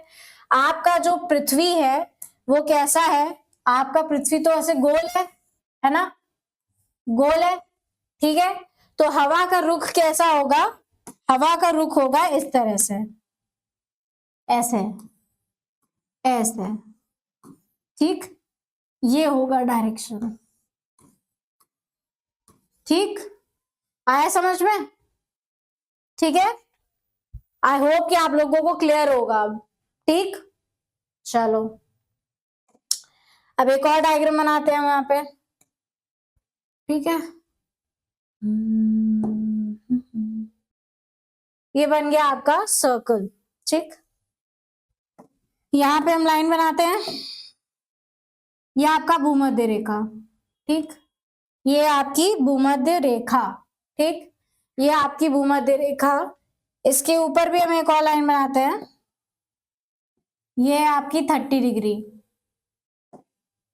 आपका जो पृथ्वी है वो कैसा है, आपका पृथ्वी तो ऐसे गोल है ना, गोल है, ठीक है, तो हवा का रुख कैसा होगा, हवा का रुख होगा इस तरह से, ऐसे ऐसे, ठीक, ये होगा डायरेक्शन, ठीक, आया समझ में, ठीक है। आई होप कि आप लोगों को क्लियर होगा अब, ठीक। चलो अब एक और डायग्राम बनाते हैं हम यहाँ पे, ठीक है। ये बन गया आपका सर्कल, ठीक, यहाँ पे हम लाइन बनाते हैं, ये आपका भूमध्य रेखा, ठीक, ये आपकी भूमध्य रेखा, ठीक, ये आपकी भूमध्य रेखा, इसके ऊपर भी हम एक और लाइन बनाते हैं, ये है आपकी 30 डिग्री,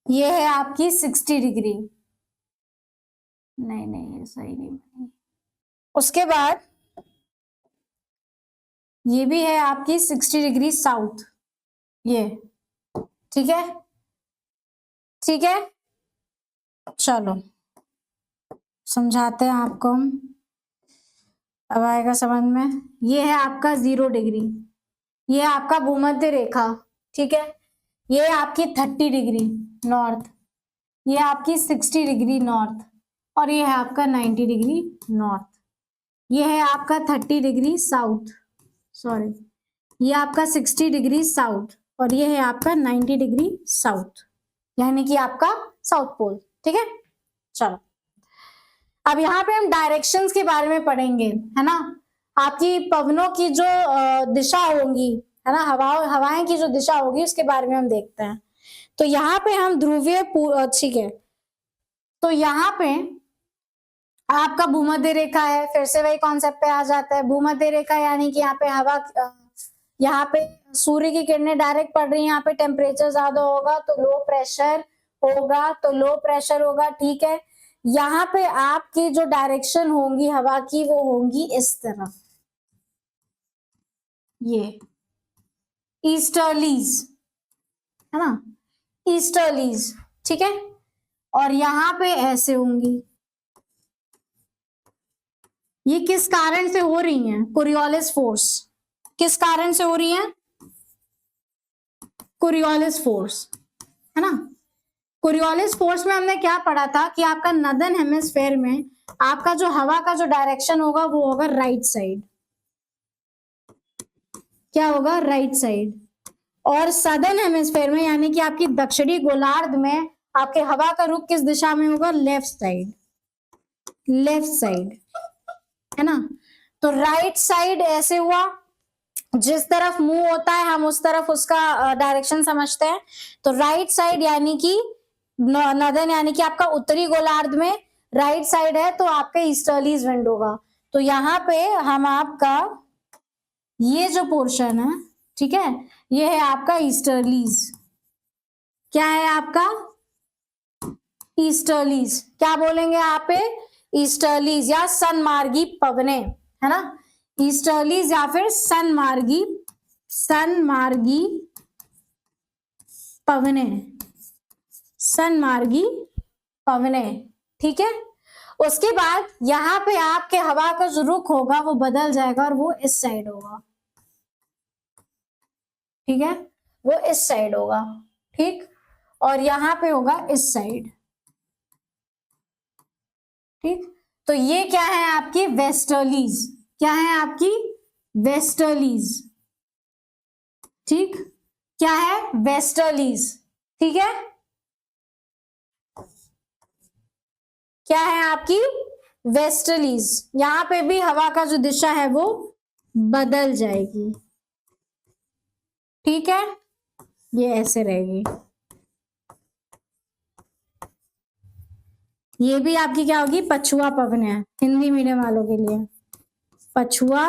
ये है आपकी 60 डिग्री, नहीं ये सही नहीं बनी। उसके बाद ये भी है आपकी 60 डिग्री साउथ, ये, ठीक है, ठीक है। चलो समझाते हैं आपको हम, अब आएगा समझ में। ये है आपका 0 डिग्री, ये है आपका भूमध्य रेखा, ठीक है, ये है आपकी 30 डिग्री नॉर्थ, ये आपकी 60 डिग्री नॉर्थ और ये है आपका 90 डिग्री नॉर्थ, ये है आपका 30 डिग्री साउथ, सॉरी, ये आपका 60 डिग्री साउथ और ये है आपका 90 डिग्री साउथ, यानी कि आपका साउथ पोल, ठीक है। चलो अब यहाँ पे हम डायरेक्शंस के बारे में पढ़ेंगे, है ना, आपकी पवनों की जो दिशा होंगी, है ना, हवाएं की जो दिशा होगी उसके बारे में हम देखते हैं। तो यहाँ पे हम ध्रुवीय, ठीक है, तो यहाँ पे आपका भूमध्य रेखा है, फिर से वही कॉन्सेप्ट पे आ जाता है, भूमध्य रेखा यानी कि यहाँ पे हवा, यहाँ पे सूर्य की किरणें डायरेक्ट पड़ रही है, यहाँ पे टेम्परेचर ज्यादा होगा तो लो प्रेशर होगा, तो लो प्रेशर होगा, ठीक है। यहाँ पे आपकी जो डायरेक्शन होंगी हवा की वो होंगी इस तरफ, ये ईस्टर्लीज, है ना, ईस्टर्लीज, ठीक है, और यहाँ पे ऐसे होंगी। ये किस कारण से हो रही हैं, कोरियोलिस फोर्स, किस कारण से हो रही हैं, कोरियोलिस फोर्स, है ना। कोरियोलिस फोर्स में हमने क्या पढ़ा था कि आपका नदर्न हेमिस्फेयर में आपका जो हवा का जो डायरेक्शन होगा वो होगा राइट साइड, क्या होगा, राइट साइड, और सदर्न हेमिस्फेयर में यानी कि आपकी दक्षिणी गोलार्ध में आपके हवा का रुख किस दिशा में होगा, लेफ्ट साइड, लेफ्ट साइड, है ना। तो राइट साइड ऐसे हुआ, जिस तरफ मुंह होता है हम उस तरफ उसका डायरेक्शन समझते हैं, तो राइट साइड यानी कि नदर्न यानी कि आपका उत्तरी गोलार्ध में राइट साइड है तो आपके ईस्टर्लीज विंड होगा। तो यहाँ पे हम आपका ये जो पोर्शन है, ठीक है, ये है आपका ईस्टर्लीज। क्या है आपका ईस्टर्लीज, क्या बोलेंगे आप पे, ईस्टर्लीज या सनमार्गी पवने, है ना, ईस्टर्लीज या फिर सनमार्गी पवने, सनमार्गी पवने। ठीक है, उसके बाद यहां पे आपके हवा का जो रुख होगा वो बदल जाएगा और वो इस साइड होगा। ठीक है, वो इस साइड होगा। ठीक, और यहां पे होगा इस साइड। ठीक, तो ये क्या है आपकी वेस्टर्लीज, क्या है आपकी वेस्टर्लीज। ठीक, क्या है वेस्टर्लीज। ठीक है, क्या है आपकी वेस्टर्लीज। यहां पे भी हवा का जो दिशा है वो बदल जाएगी। ठीक है, ये ऐसे रहेगी। ये भी आपकी क्या होगी, पछुआ पवन है, हिंदी मीडियम वालों के लिए पछुआ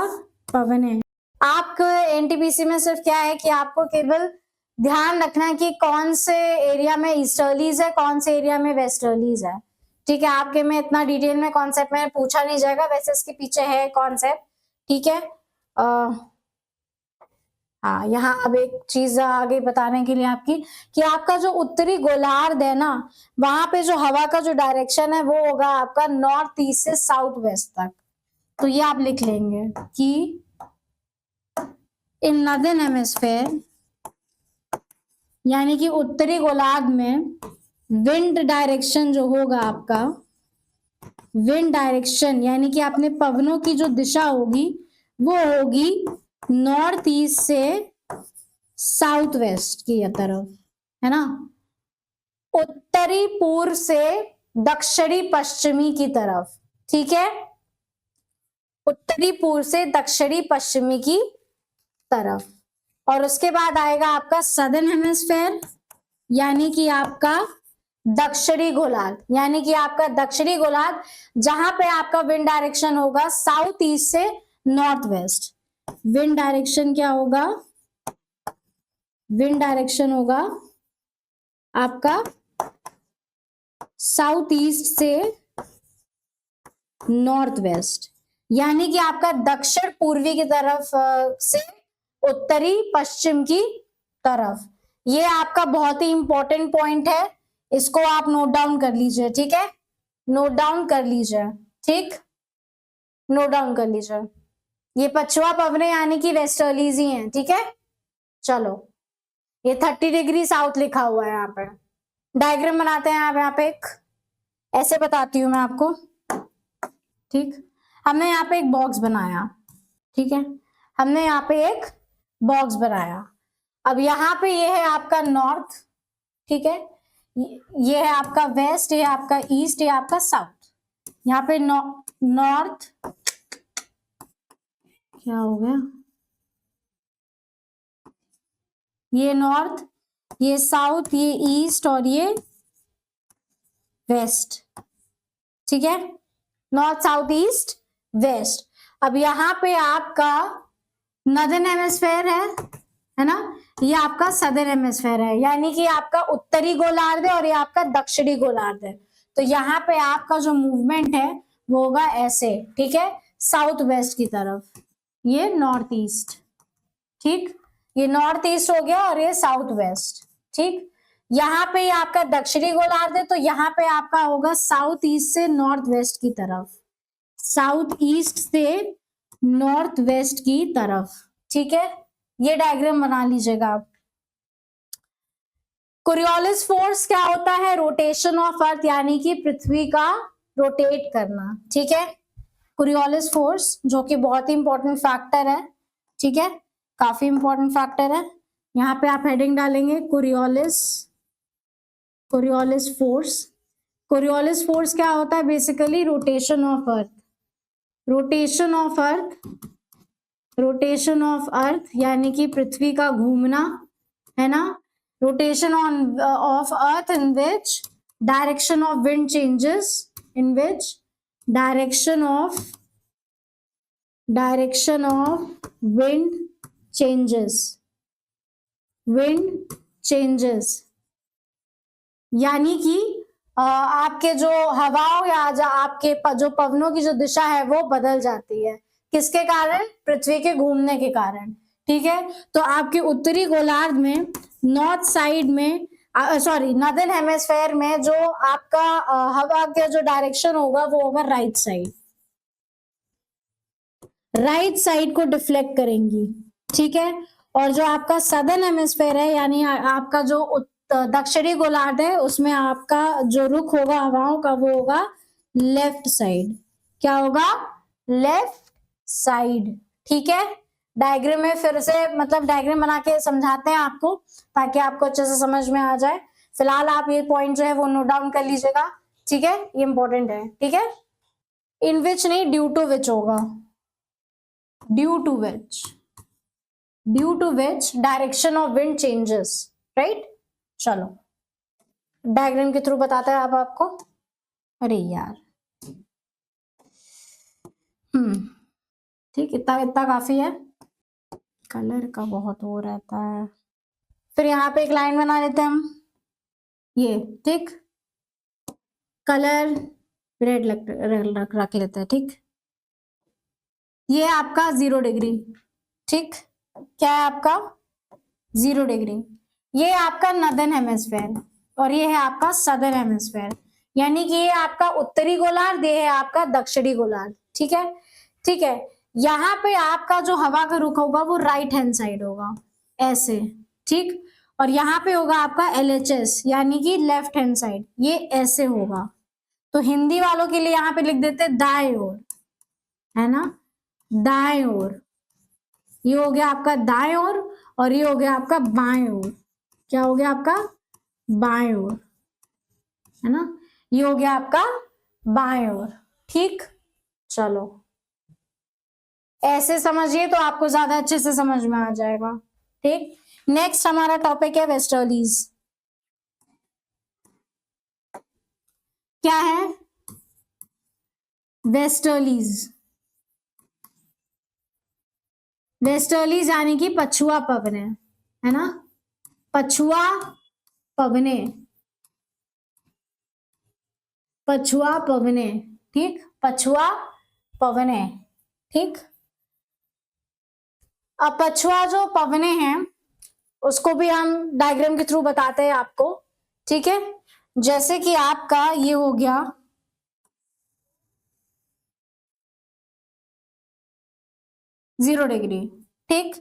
पवन है। आपको एनटीपीसी में सिर्फ क्या है कि आपको केवल ध्यान रखना है कि कौन से एरिया में ईस्टर्लीज है, कौन से एरिया में वेस्टर्लीज है। ठीक है, आपके में इतना डिटेल में कॉन्सेप्ट में पूछा नहीं जाएगा, वैसे इसके पीछे है कॉन्सेप्ट। ठीक है, हाँ, यहाँ अब एक चीज आगे बताने के लिए आपकी कि आपका जो उत्तरी गोलार्ध है ना, वहां पे जो हवा का जो डायरेक्शन है वो होगा आपका नॉर्थ ईस्ट से साउथ वेस्ट तक। तो ये आप लिख लेंगे कि इन नॉर्दर्न हेमिस्फेयर, यानी कि उत्तरी गोलार्ध में विंड डायरेक्शन जो होगा आपका, विंड डायरेक्शन यानी कि अपने पवनों की जो दिशा होगी वो होगी नॉर्थ ईस्ट से साउथ वेस्ट की तरफ, है ना, उत्तरी पूर्व से दक्षिणी पश्चिमी की तरफ। ठीक है, उत्तरी पूर्व से दक्षिणी पश्चिमी की तरफ। और उसके बाद आएगा आपका सदर्न हेमिस्फेयर, यानी कि आपका दक्षिणी गोलार्ध, यानी कि आपका दक्षिणी गोलार्ध जहां पे आपका विंड डायरेक्शन होगा साउथ ईस्ट से नॉर्थ वेस्ट। विंड डायरेक्शन क्या होगा, विंड डायरेक्शन होगा आपका साउथ ईस्ट से नॉर्थ वेस्ट, यानी कि आपका दक्षिण पूर्वी की तरफ से उत्तरी पश्चिम की तरफ। ये आपका बहुत ही इंपॉर्टेंट पॉइंट है, इसको आप नोट डाउन कर लीजिए। ठीक है, नोट डाउन कर लीजिए। ठीक, नोट डाउन कर लीजिए। ये पछुआ पवने यानी कि वेस्टर्लीज ही हैं। ठीक है, चलो, ये 30 डिग्री साउथ लिखा हुआ है यहाँ पे। डायग्राम बनाते हैं आप, यहाँ पे एक ऐसे बताती हूं मैं आपको। ठीक, हमने यहाँ पे एक बॉक्स बनाया। ठीक है, हमने यहाँ पे एक बॉक्स बनाया। अब यहाँ पे ये है आपका नॉर्थ, ठीक है, ये है आपका वेस्ट, ये आपका ईस्ट, ये आपका साउथ। यहाँ पे नॉर्थ, क्या हो गया, ये नॉर्थ, ये साउथ, ये ईस्ट और ये वेस्ट। ठीक है, नॉर्थ साउथ ईस्ट वेस्ट। अब यहाँ पे आपका नॉर्दर्न हेमिस्फेयर है ना, ये आपका सदर्न हेमिस्फेयर है, यानी कि आपका उत्तरी गोलार्ध है और ये आपका दक्षिणी गोलार्ध है। तो यहाँ पे आपका जो मूवमेंट है वो होगा ऐसे। ठीक है, साउथ वेस्ट की तरफ, ये नॉर्थ ईस्ट। ठीक, ये नॉर्थ ईस्ट हो गया और ये साउथ वेस्ट। ठीक, यहाँ पे आपका दक्षिणी गोलार्ध है, तो यहाँ पे आपका होगा साउथ ईस्ट से नॉर्थ वेस्ट की तरफ, साउथ ईस्ट से नॉर्थ वेस्ट की तरफ। ठीक है, ये डायग्राम बना लीजिएगा आप। कोरियोलिस फोर्स क्या होता है, रोटेशन ऑफ अर्थ, यानी कि पृथ्वी का रोटेट करना। ठीक है, कोरियोलिस फोर्स जो कि बहुत ही इंपॉर्टेंट फैक्टर है। ठीक है, काफी इंपॉर्टेंट फैक्टर है। यहाँ पे आप हेडिंग डालेंगे कोरियोलिस फोर्स। कोरियोलिस फोर्स क्या होता है, basically rotation of earth, rotation of earth, rotation of earth यानी कि पृथ्वी का घूमना, है ना, rotation on of earth in which direction of wind changes, in which direction of wind changes. Wind changes, यानी कि आपके जो हवाओं या आपके जो पवनों की जो दिशा है वो बदल जाती है। किसके कारण? पृथ्वी के घूमने के कारण। ठीक है, तो आपके उत्तरी गोलार्ध में नॉर्थ साइड में सॉरी नॉर्दर्न हेमिस्फेयर में जो आपका हवा का जो डायरेक्शन होगा वो होगा राइट साइड, राइट साइड को डिफ्लेक्ट करेंगी। ठीक है, और जो आपका सदर्न हेमिस्फेयर है यानी आपका जो दक्षिणी गोलार्ध है उसमें आपका जो रुख होगा हवाओं का वो होगा लेफ्ट साइड। क्या होगा? Left side. ठीक है, डायग्राम में फिर से मतलब डायग्राम बना के समझाते हैं आपको ताकि आपको अच्छे से समझ में आ जाए। फिलहाल आप ये पॉइंट जो है वो नोट डाउन कर लीजिएगा। ठीक है, ये इंपॉर्टेंट है। ठीक है, इन विच नहीं, ड्यू टू विच होगा, due to which, due to which direction of wind changes. Right, चलो डायग्राम के थ्रू बताते हैं आप आपको। अरे यार, ठीक, इतना इतना काफी है, कलर का बहुत वो रहता है। फिर यहाँ पे एक लाइन बना लेते हैं हम, ये ठीक, कलर रेड रख लेते हैं। ठीक, ये आपका 0 डिग्री। ठीक, क्या है आपका? 0 डिग्री। ये आपका नॉर्दर्न हेमिस्फेयर और ये है आपका सदर्न हेमिस्फेयर, यानी कि ये आपका उत्तरी गोलार्ध, ये है आपका दक्षिणी गोलार्ध। ठीक है, ठीक है, यहाँ पे आपका जो हवा का रुख होगा वो राइट हैंड साइड होगा, ऐसे। ठीक, और यहाँ पे होगा आपका LHS यानी कि लेफ्ट हैंड साइड, ये ऐसे होगा। तो हिंदी वालों के लिए यहाँ पे लिख देते दाएं ओर, है ना, दाएं ओर। ये हो गया आपका दाएं ओर और ये हो गया आपका बाएं ओर। क्या हो गया आपका? बाएं ओर, है ना, ये हो गया आपका बाएं ओर। ठीक, चलो ऐसे समझिए तो आपको ज्यादा अच्छे से समझ में आ जाएगा। ठीक, नेक्स्ट हमारा टॉपिक है वेस्टर्लीज। क्या है? वेस्टर्लीज, वेस्टर्लीज यानी कि पछुआ पवने, है ना, पछुआ पवने, पछुआ पवने। ठीक, पछुआ पवने। ठीक, अब पछुआ जो पवने हैं उसको भी हम डायग्राम के थ्रू बताते हैं आपको। ठीक है, जैसे कि आपका ये हो गया 0 डिग्री। ठीक,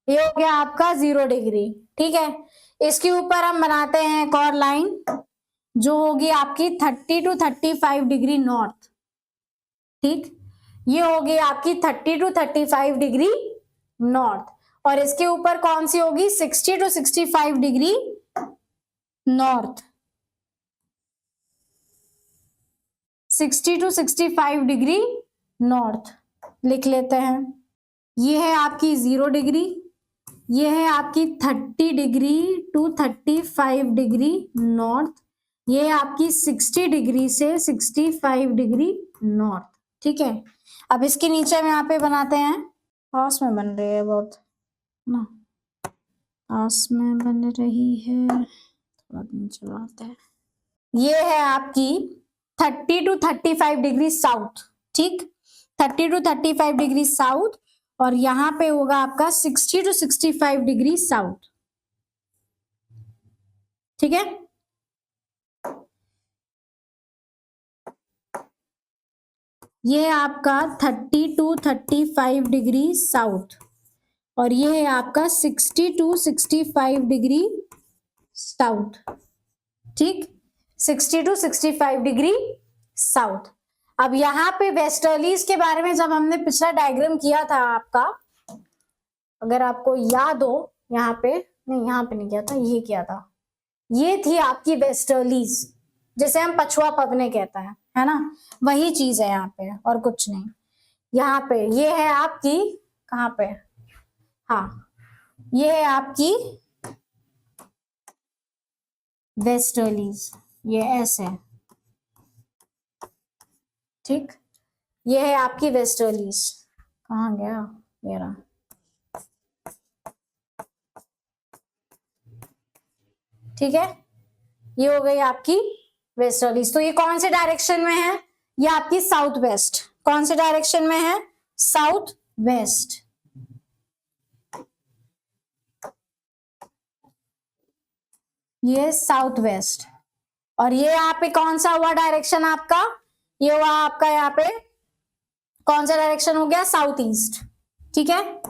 ये हो गया आपका 0 डिग्री। ठीक है, इसके ऊपर हम बनाते हैं एक और लाइन जो होगी आपकी 30 to 35 डिग्री नॉर्थ। ठीक, ये होगी आपकी 30 to 35 डिग्री नॉर्थ, और इसके ऊपर कौन सी होगी? 60 to 65 degree north, 60 to 65 degree north लिख लेते हैं। ये है आपकी 0 डिग्री, ये है आपकी 30 डिग्री टू 35 डिग्री नॉर्थ, ये है आपकी 60 डिग्री से 65 डिग्री नॉर्थ। ठीक है, अब इसके नीचे में यहाँ पे बनाते हैं, पास में बन रही है बहुत ना, पास में बन रही है, थोड़ा नीचे बनाते हैं। ये है आपकी 30 to 35 डिग्री साउथ। ठीक, 30 to 35 डिग्री साउथ, और यहां पे होगा आपका 60 to 65 डिग्री साउथ। ठीक है, ये है आपका 30 to 35 डिग्री साउथ, और ये है आपका 60 to 65 डिग्री साउथ। ठीक, 60 to 65 डिग्री साउथ। अब यहाँ पे वेस्टर्लीज के बारे में जब हमने पिछला डायग्राम किया था आपका, अगर आपको याद हो, यहाँ पे नहीं, यहाँ पे नहीं किया था, ये किया था, ये थी आपकी वेस्टर्लीज जिसे हम पछुआ पवने कहता है ना, वही चीज है यहाँ पे और कुछ नहीं। यहाँ पे ये है आपकी, कहाँ पे, हाँ, ये है आपकी वेस्टर्लीज, ये ऐसे। ठीक, ये है आपकी वेस्टर्लीज, कहाँ गया मेरा, ठीक है, ये हो गई आपकी वेस्टर्लीज। तो ये कौन से डायरेक्शन में है? ये आपकी साउथ वेस्ट। कौन से डायरेक्शन में है? South west. ये साउथ वेस्ट। और ये यहाँ पे कौन सा हुआ डायरेक्शन आपका? ये हुआ आपका यहाँ पे कौन सा डायरेक्शन हो गया? South east. ठीक है,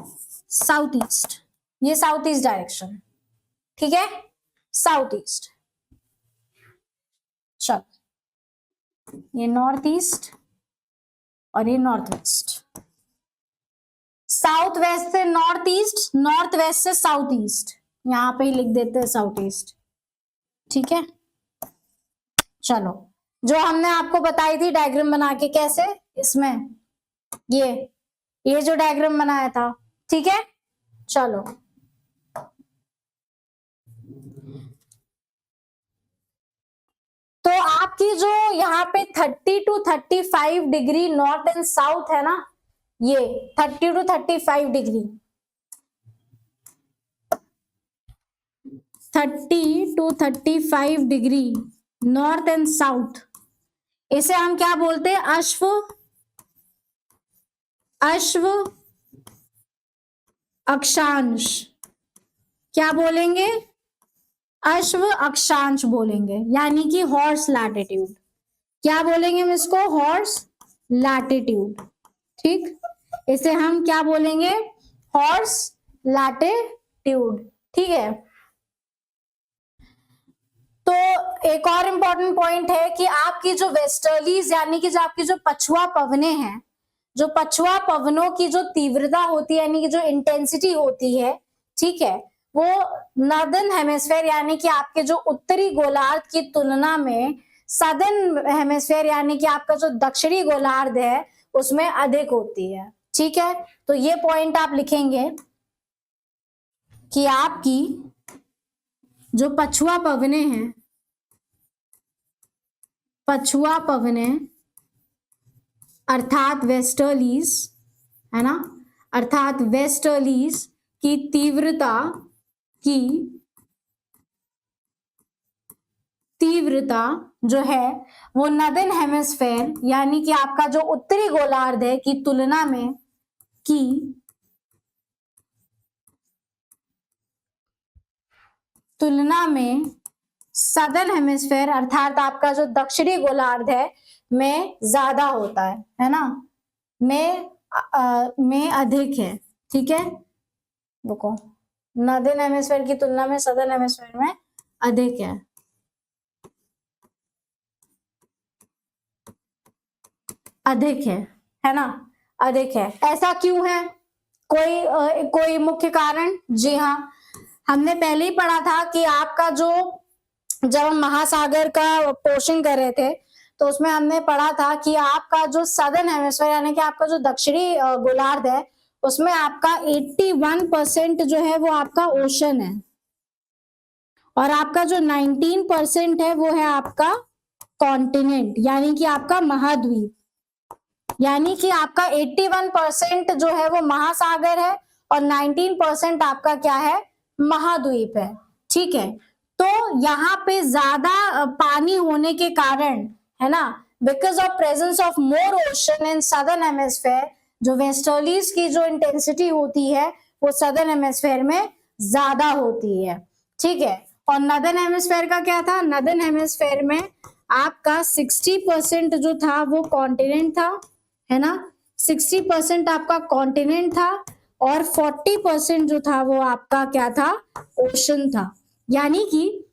साउथ ईस्ट, ये साउथ ईस्ट डायरेक्शन। ठीक है, साउथ ईस्ट। चलो, ये नॉर्थ ईस्ट और ये नॉर्थ वेस्ट। साउथ वेस्ट से नॉर्थ ईस्ट, नॉर्थ वेस्ट से साउथ ईस्ट, यहां पे ही लिख देते हैं साउथ ईस्ट। ठीक है, चलो, जो हमने आपको बताई थी डायग्राम बना के, कैसे, इसमें ये जो डायग्राम बनाया था। ठीक है, चलो, तो आपकी जो यहाँ पे 30 to 35 degree north and south है ना, ये 30 to 35 degree, 30 to 35 degree north and south, इसे हम क्या बोलते हैं? अश्व अक्षांश। क्या बोलेंगे? अश्व अक्षांश बोलेंगे, यानी कि हॉर्स लैटिट्यूड। क्या बोलेंगे हम इसको? Horse latitude. ठीक, इसे हम क्या बोलेंगे? Horse latitude. ठीक है, तो एक और इंपॉर्टेंट पॉइंट है कि आपकी जो वेस्टर्लीज, यानी कि जो आपकी जो पछुआ पवने हैं, जो पछुआ पवनों की जो तीव्रता होती है, यानी कि जो इंटेंसिटी होती है, ठीक है, वो नॉर्दर्न हेमिस्फेयर यानी कि आपके जो उत्तरी गोलार्ध की तुलना में सदर्न हेमिस्फेयर यानी कि आपका जो दक्षिणी गोलार्ध है उसमें अधिक होती है। ठीक है, तो ये पॉइंट आप लिखेंगे कि आपकी जो पछुआ पवने हैं, पछुआ पवने अर्थात वेस्टर्लीज, है ना, अर्थात वेस्टर्लीज की तीव्रता जो है वो नॉर्दर्न हेमिस्फेयर यानी कि आपका जो उत्तरी गोलार्ध है की तुलना में सदर्न हेमिस्फेयर अर्थात आपका जो दक्षिणी गोलार्ध है में ज्यादा होता है ना, में अधिक है। ठीक है, देखो, नॉर्दर्न हेमिस्फेयर की तुलना में सदर्न हेमिस्फेयर में अधिक है ना, अधिक है। ऐसा क्यों है? कोई मुख्य कारण? जी हाँ, हमने पहले ही पढ़ा था कि आपका जब हम महासागर का पोर्शन कर रहे थे तो उसमें हमने पढ़ा था कि आपका जो सदर्न हेमिस्फेयर यानी कि आपका जो दक्षिणी गोलार्ध है उसमें आपका 81% जो है वो आपका ओशन है और आपका जो 19% है वो है आपका कॉन्टिनेंट यानी कि आपका महाद्वीप, यानी कि आपका 81% जो है वो महासागर है और 19% आपका क्या है? महाद्वीप है। ठीक है, तो यहाँ पे ज्यादा पानी होने के कारण, है ना, because of presence of more ocean in southern hemisphere, जो वेस्टर्लीज की जो इंटेंसिटी होती है वो सदर्न हेमिस्फेयर में ज्यादा होती है। ठीक है, और नॉर्दर्न हेमिस्फेयर का क्या था? नॉर्दर्न हेमिस्फेयर में आपका 60% जो था वो कॉन्टिनेंट था, है ना, 60% आपका कॉन्टिनेंट था और 40% जो था वो आपका क्या था? ओशन था, यानी कि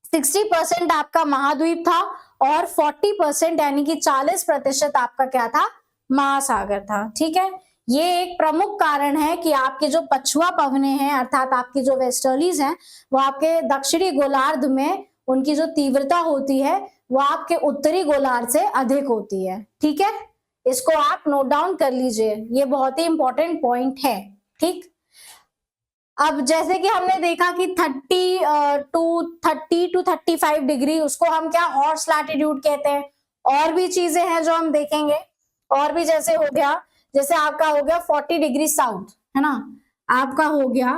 60% आपका महाद्वीप था और 40% यानी कि 40% आपका क्या था? महासागर था। ठीक है, ये एक प्रमुख कारण है कि आपके जो पछुआ पवने हैं अर्थात आपकी जो वेस्टर्लीज हैं वो आपके दक्षिणी गोलार्ध में उनकी जो तीव्रता होती है वो आपके उत्तरी गोलार्ध से अधिक होती है। ठीक है, इसको आप नोट डाउन कर लीजिए, ये बहुत ही इंपॉर्टेंट पॉइंट है। ठीक, अब जैसे कि हमने देखा कि 30 to 35 डिग्री उसको हम क्या? हॉर्स लैटिट्यूड कहते हैं। और भी चीजें हैं जो हम देखेंगे, और भी जैसे हो गया, जैसे आपका हो गया 40 डिग्री साउथ, है ना, आपका हो गया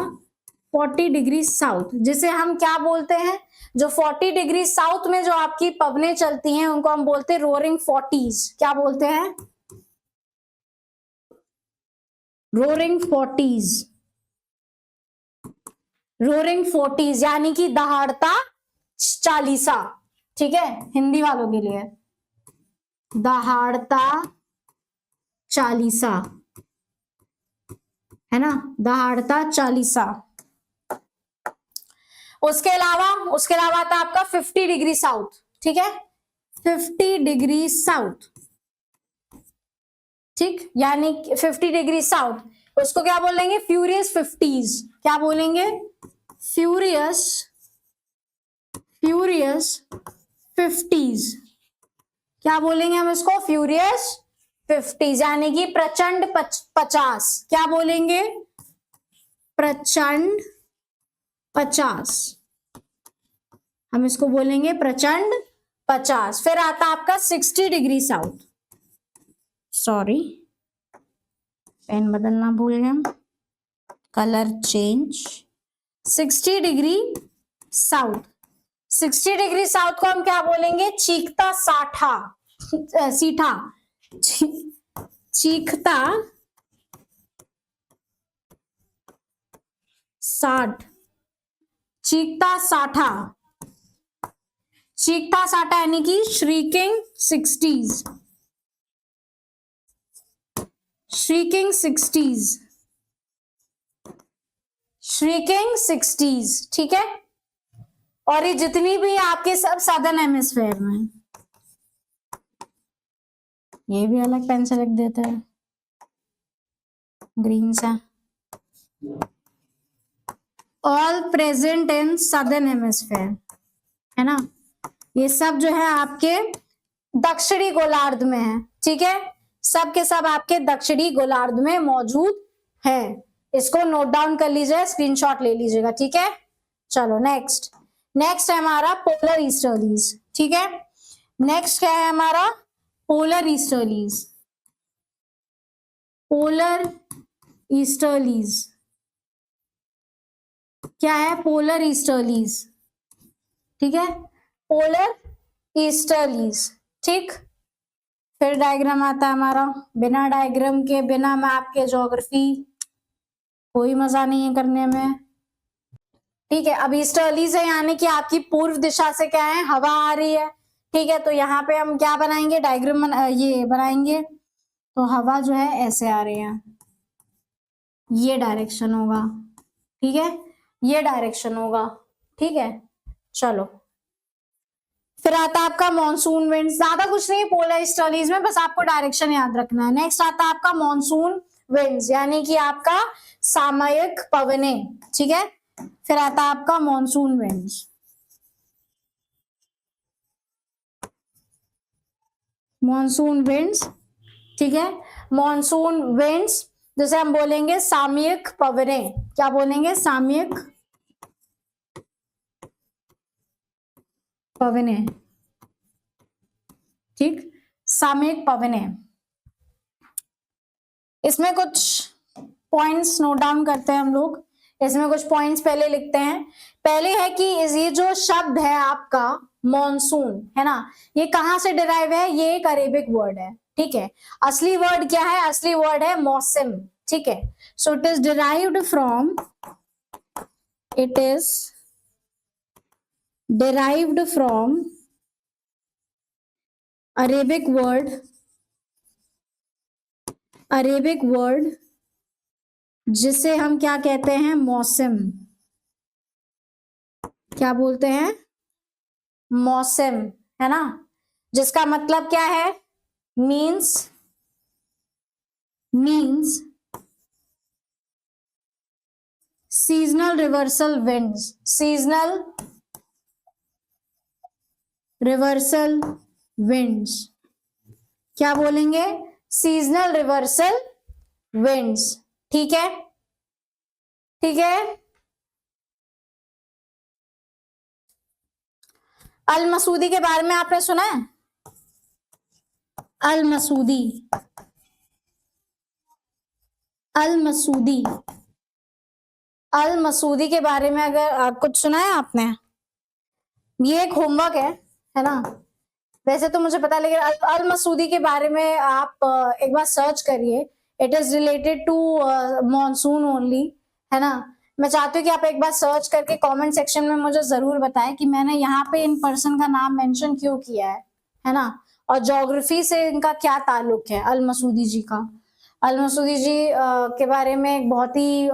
40 डिग्री साउथ, जिसे हम क्या बोलते हैं, जो 40 डिग्री साउथ में जो आपकी पवनें चलती हैं उनको हम बोलते हैं रोरिंग 40s। क्या बोलते हैं? Roaring 40s। रोरिंग 40s यानी कि दहाड़ता चालीसा। ठीक है, हिंदी वालों के लिए दहाड़ता चालीसा, है ना, दहाड़ता चालीसा। उसके अलावा आता आपका 50 डिग्री साउथ। ठीक है, 50 डिग्री साउथ, ठीक, यानी 50 डिग्री साउथ, उसको क्या बोलेंगे? Furious 50s। क्या बोलेंगे? Furious 50s। क्या बोलेंगे हम इसको? फ्यूरियस 50s, यानी कि प्रचंड 50। क्या बोलेंगे? प्रचंड 50, हम इसको बोलेंगे प्रचंड 50। फिर आता आपका 60 डिग्री साउथ। सॉरी, पेन बदलना भूल गए हम, colour change. 60 degree south, 60 degree south को हम क्या बोलेंगे? चीखता साठा, सीठा, चीखता 60, चीखता साठा, चीखता साठा यानी कि shrieking 60s, shrieking 60s, shrieking 60s। ठीक है, और ये जितनी भी आपके सब सदर्न हेमिस्फेयर में, ये भी अलग पेन से लिख देते हैं, ग्रीन से, all present in southern hemisphere, है ना, ये सब जो है आपके दक्षिणी गोलार्ध में है। ठीक है, सब के सब आपके दक्षिणी गोलार्ध में मौजूद है। इसको नोट डाउन कर लीजिए, स्क्रीनशॉट ले लीजिएगा। ठीक है, चलो नेक्स्ट है हमारा पोलर ईस्टर्लीज। ठीक है, नेक्स्ट क्या है हमारा? Polar easterlies. पोलर ईस्टर्लीज क्या है? Polar easterlies. ठीक है, पोलर ईस्टर्लीज। ठीक, फिर डायग्राम आता है हमारा। बिना डायग्राम के, बिना मैप के ज्योग्राफी कोई मजा नहीं है करने में। ठीक है, अब ईस्टर्लीज है यानी कि आपकी पूर्व दिशा से क्या है? हवा आ रही है। ठीक है, तो यहाँ पे हम क्या बनाएंगे? डायग्राम ये बनाएंगे, तो हवा जो है ऐसे आ रही है, ये डायरेक्शन होगा। ठीक है, ये डायरेक्शन होगा। ठीक है, चलो फिर आता है आपका मॉनसून विंड। ज्यादा कुछ नहीं पोलर ईस्टर्लीज में, बस आपको डायरेक्शन याद रखना है। नेक्स्ट आता है आपका मॉनसून विंड्स, यानी कि आपका सामयिक पवनें। ठीक है, फिर आता है आपका मॉनसून विंड्स। मॉनसून विंड्स, ठीक है, मॉनसून विंड्स जैसे हम बोलेंगे सामयिक पवनें। क्या बोलेंगे? सामयिक पवनें। ठीक, सामयिक पवनें। इसमें कुछ पॉइंट्स नोट डाउन करते हैं हम लोग। इसमें कुछ पॉइंट्स पहले लिखते हैं। पहले है कि ये जो शब्द है आपका मॉनसून, है ना, ये कहां से डिराइव है? ये एक अरेबिक वर्ड है। ठीक है, असली वर्ड क्या है? असली वर्ड है मौसम। ठीक है, so it is derived from, it is derived from Arabic word जिसे हम क्या कहते हैं? मौसम। क्या बोलते हैं? मौसम, है ना, जिसका मतलब क्या है? Means seasonal reversal winds. Seasonal reversal winds. क्या बोलेंगे? Seasonal reversal winds. ठीक है, ठीक है। अल मसूदी के बारे में आपने सुना है? अल मसूदी, अल मसूदी, अल मसूदी के बारे में अगर कुछ सुना है आपने? ये एक होमवर्क है ना? वैसे तो मुझे पता है, लेकिन अल मसूदी के बारे में आप एक बार सर्च करिए। It is related to monsoon only, है ना? मैं चाहती हूँ कि आप एक बार सर्च करके कमेंट सेक्शन में मुझे जरूर बताएं कि मैंने यहाँ पे इन पर्सन का नाम मेंशन क्यों किया है ना? और ज्योग्राफी से इनका क्या ताल्लुक है, अल मसूदी जी का। अल मसूदी जी के बारे में एक बहुत ही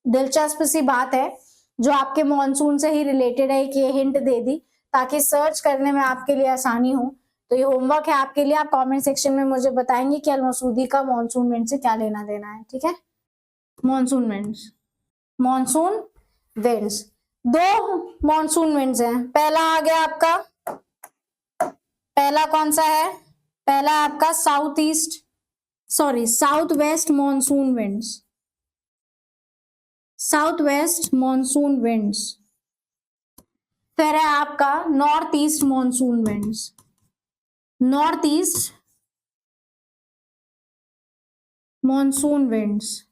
दिलचस्प सी बात है जो आपके मॉनसून से ही रिलेटेड है, कि ये हिंट दे दी ताकि सर्च करने में आपके लिए आसानी हो। तो ये होमवर्क है आपके लिए, आप कमेंट सेक्शन में मुझे बताएंगे कि अल मसूदी का मॉनसून विंड से क्या लेना देना है, ठीक है? मॉनसून विंड्स, मॉनसून विंड्स, दो मॉनसून विंड्स हैं। पहला आ गया आपका, पहला कौन सा है? पहला आपका south west monsoon winds, south west monsoon winds. फिर है आपका north east monsoon winds, north east monsoon winds,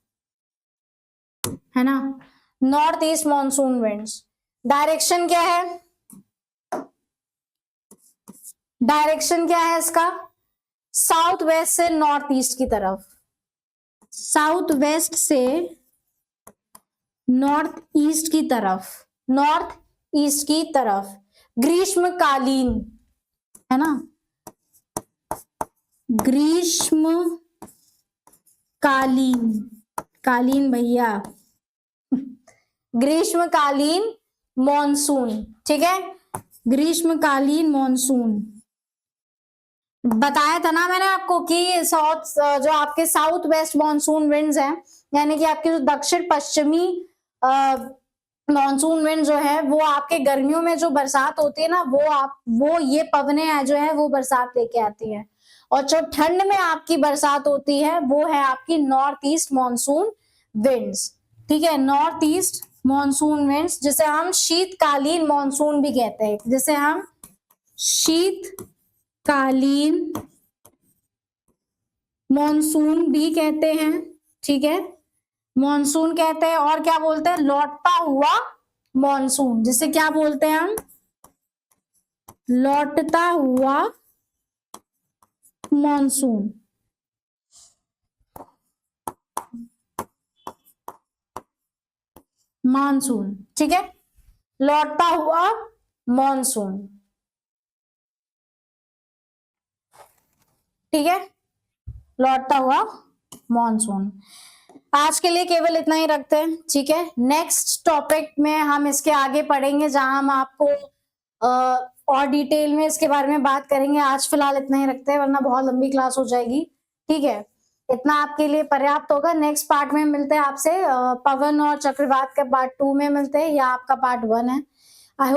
है ना? North east monsoon winds. Direction क्या है? डायरेक्शन क्या है इसका? साउथ वेस्ट से नॉर्थ ईस्ट की तरफ, साउथ वेस्ट से नॉर्थ ईस्ट की तरफ, नॉर्थ ईस्ट की तरफ। ग्रीष्मकालीन, है ना? ग्रीष्मकालीन, कालीन भैया, ग्रीष्मकालीन मॉनसून, ठीक है? ग्रीष्मकालीन मॉनसून। बताया था ना मैंने आपको कि जो आपके साउथ वेस्ट मॉनसून विंड्स हैं, यानी कि आपके जो दक्षिण पश्चिमी मॉनसून विंड जो है, वो आपके गर्मियों में जो बरसात होती है ना, वो ये पवने जो है वो बरसात लेके आती है। और जो ठंड में आपकी बरसात होती है वो है आपकी नॉर्थ ईस्ट मॉनसून विंड्स, ठीक है? नॉर्थ ईस्ट मॉनसून विंड्स, जिसे हम शीतकालीन मॉनसून भी कहते हैं, जिसे हम शीतकालीन मॉनसून भी कहते हैं, ठीक है? मॉनसून कहते हैं। और क्या बोलते हैं? लौटता हुआ मॉनसून, जिसे क्या बोलते हैं हम? लौटता हुआ मॉनसून। मानसून, ठीक है? लौटता हुआ मॉनसून, ठीक है? लौटता हुआ मॉनसून। आज के लिए केवल इतना ही रखते हैं, ठीक है? नेक्स्ट टॉपिक में हम इसके आगे पढ़ेंगे, जहां हम आपको और डिटेल में इसके बारे में बात करेंगे। आज फिलहाल इतना ही रखते हैं, वरना बहुत लंबी क्लास हो जाएगी, ठीक है? इतना आपके लिए पर्याप्त होगा। नेक्स्ट पार्ट में मिलते हैं आपसे, पवन और चक्रवात के पार्ट 2 में मिलते हैं, या आपका पार्ट 1 है। आई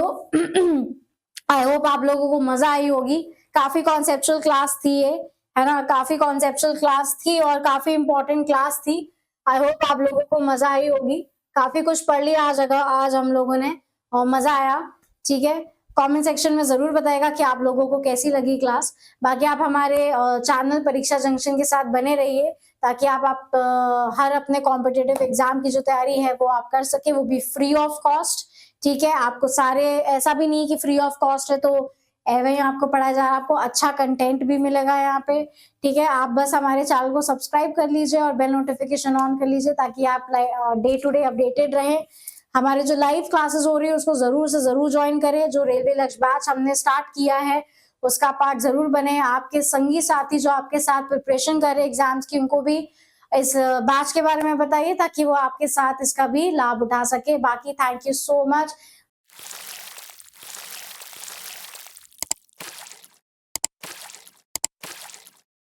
होप आप लोगों को मजा आई होगी। काफी कॉन्सेप्चुअल क्लास थी ये, है ना? काफी कॉन्सेप्चुअल क्लास थी और काफी इंपॉर्टेंट क्लास थी। आई होप आप लोगों को मजा आई होगी। काफी कुछ पढ़ लिया आज हम लोगों ने, और मजा आया, ठीक है? कमेंट सेक्शन में जरूर बताएगा कि आप लोगों को कैसी लगी क्लास। बाकी आप हमारे चैनल परीक्षा जंक्शन के साथ बने रहिए, ताकि आप हर अपने कॉम्पिटिटिव एग्जाम की जो तैयारी है वो आप कर सके, वो भी फ्री ऑफ कॉस्ट, ठीक है? आपको सारे, ऐसा भी नहीं कि फ्री ऑफ कॉस्ट है तो एवं आपको पढ़ाया जा रहा है, आपको अच्छा कंटेंट भी मिलेगा यहाँ पे, ठीक है? आप बस हमारे चैनल को सब्सक्राइब कर लीजिए और बेल नोटिफिकेशन ऑन कर लीजिए, ताकि आप डे टू डे अपडेटेड रहें। हमारे जो लाइव क्लासेस हो रही है उसको जरूर से जरूर ज्वाइन करें। जो रेलवे लक्ष्य बैच हमने स्टार्ट किया है उसका पार्ट जरूर बने। आपके संगी साथी जो आपके साथ प्रिपरेशन कर रहे हैं एग्जाम्स की, उनको भी इस बैच के बारे में बताइए, ताकि वो आपके साथ इसका भी लाभ उठा सके। बाकी थैंक यू सो मच।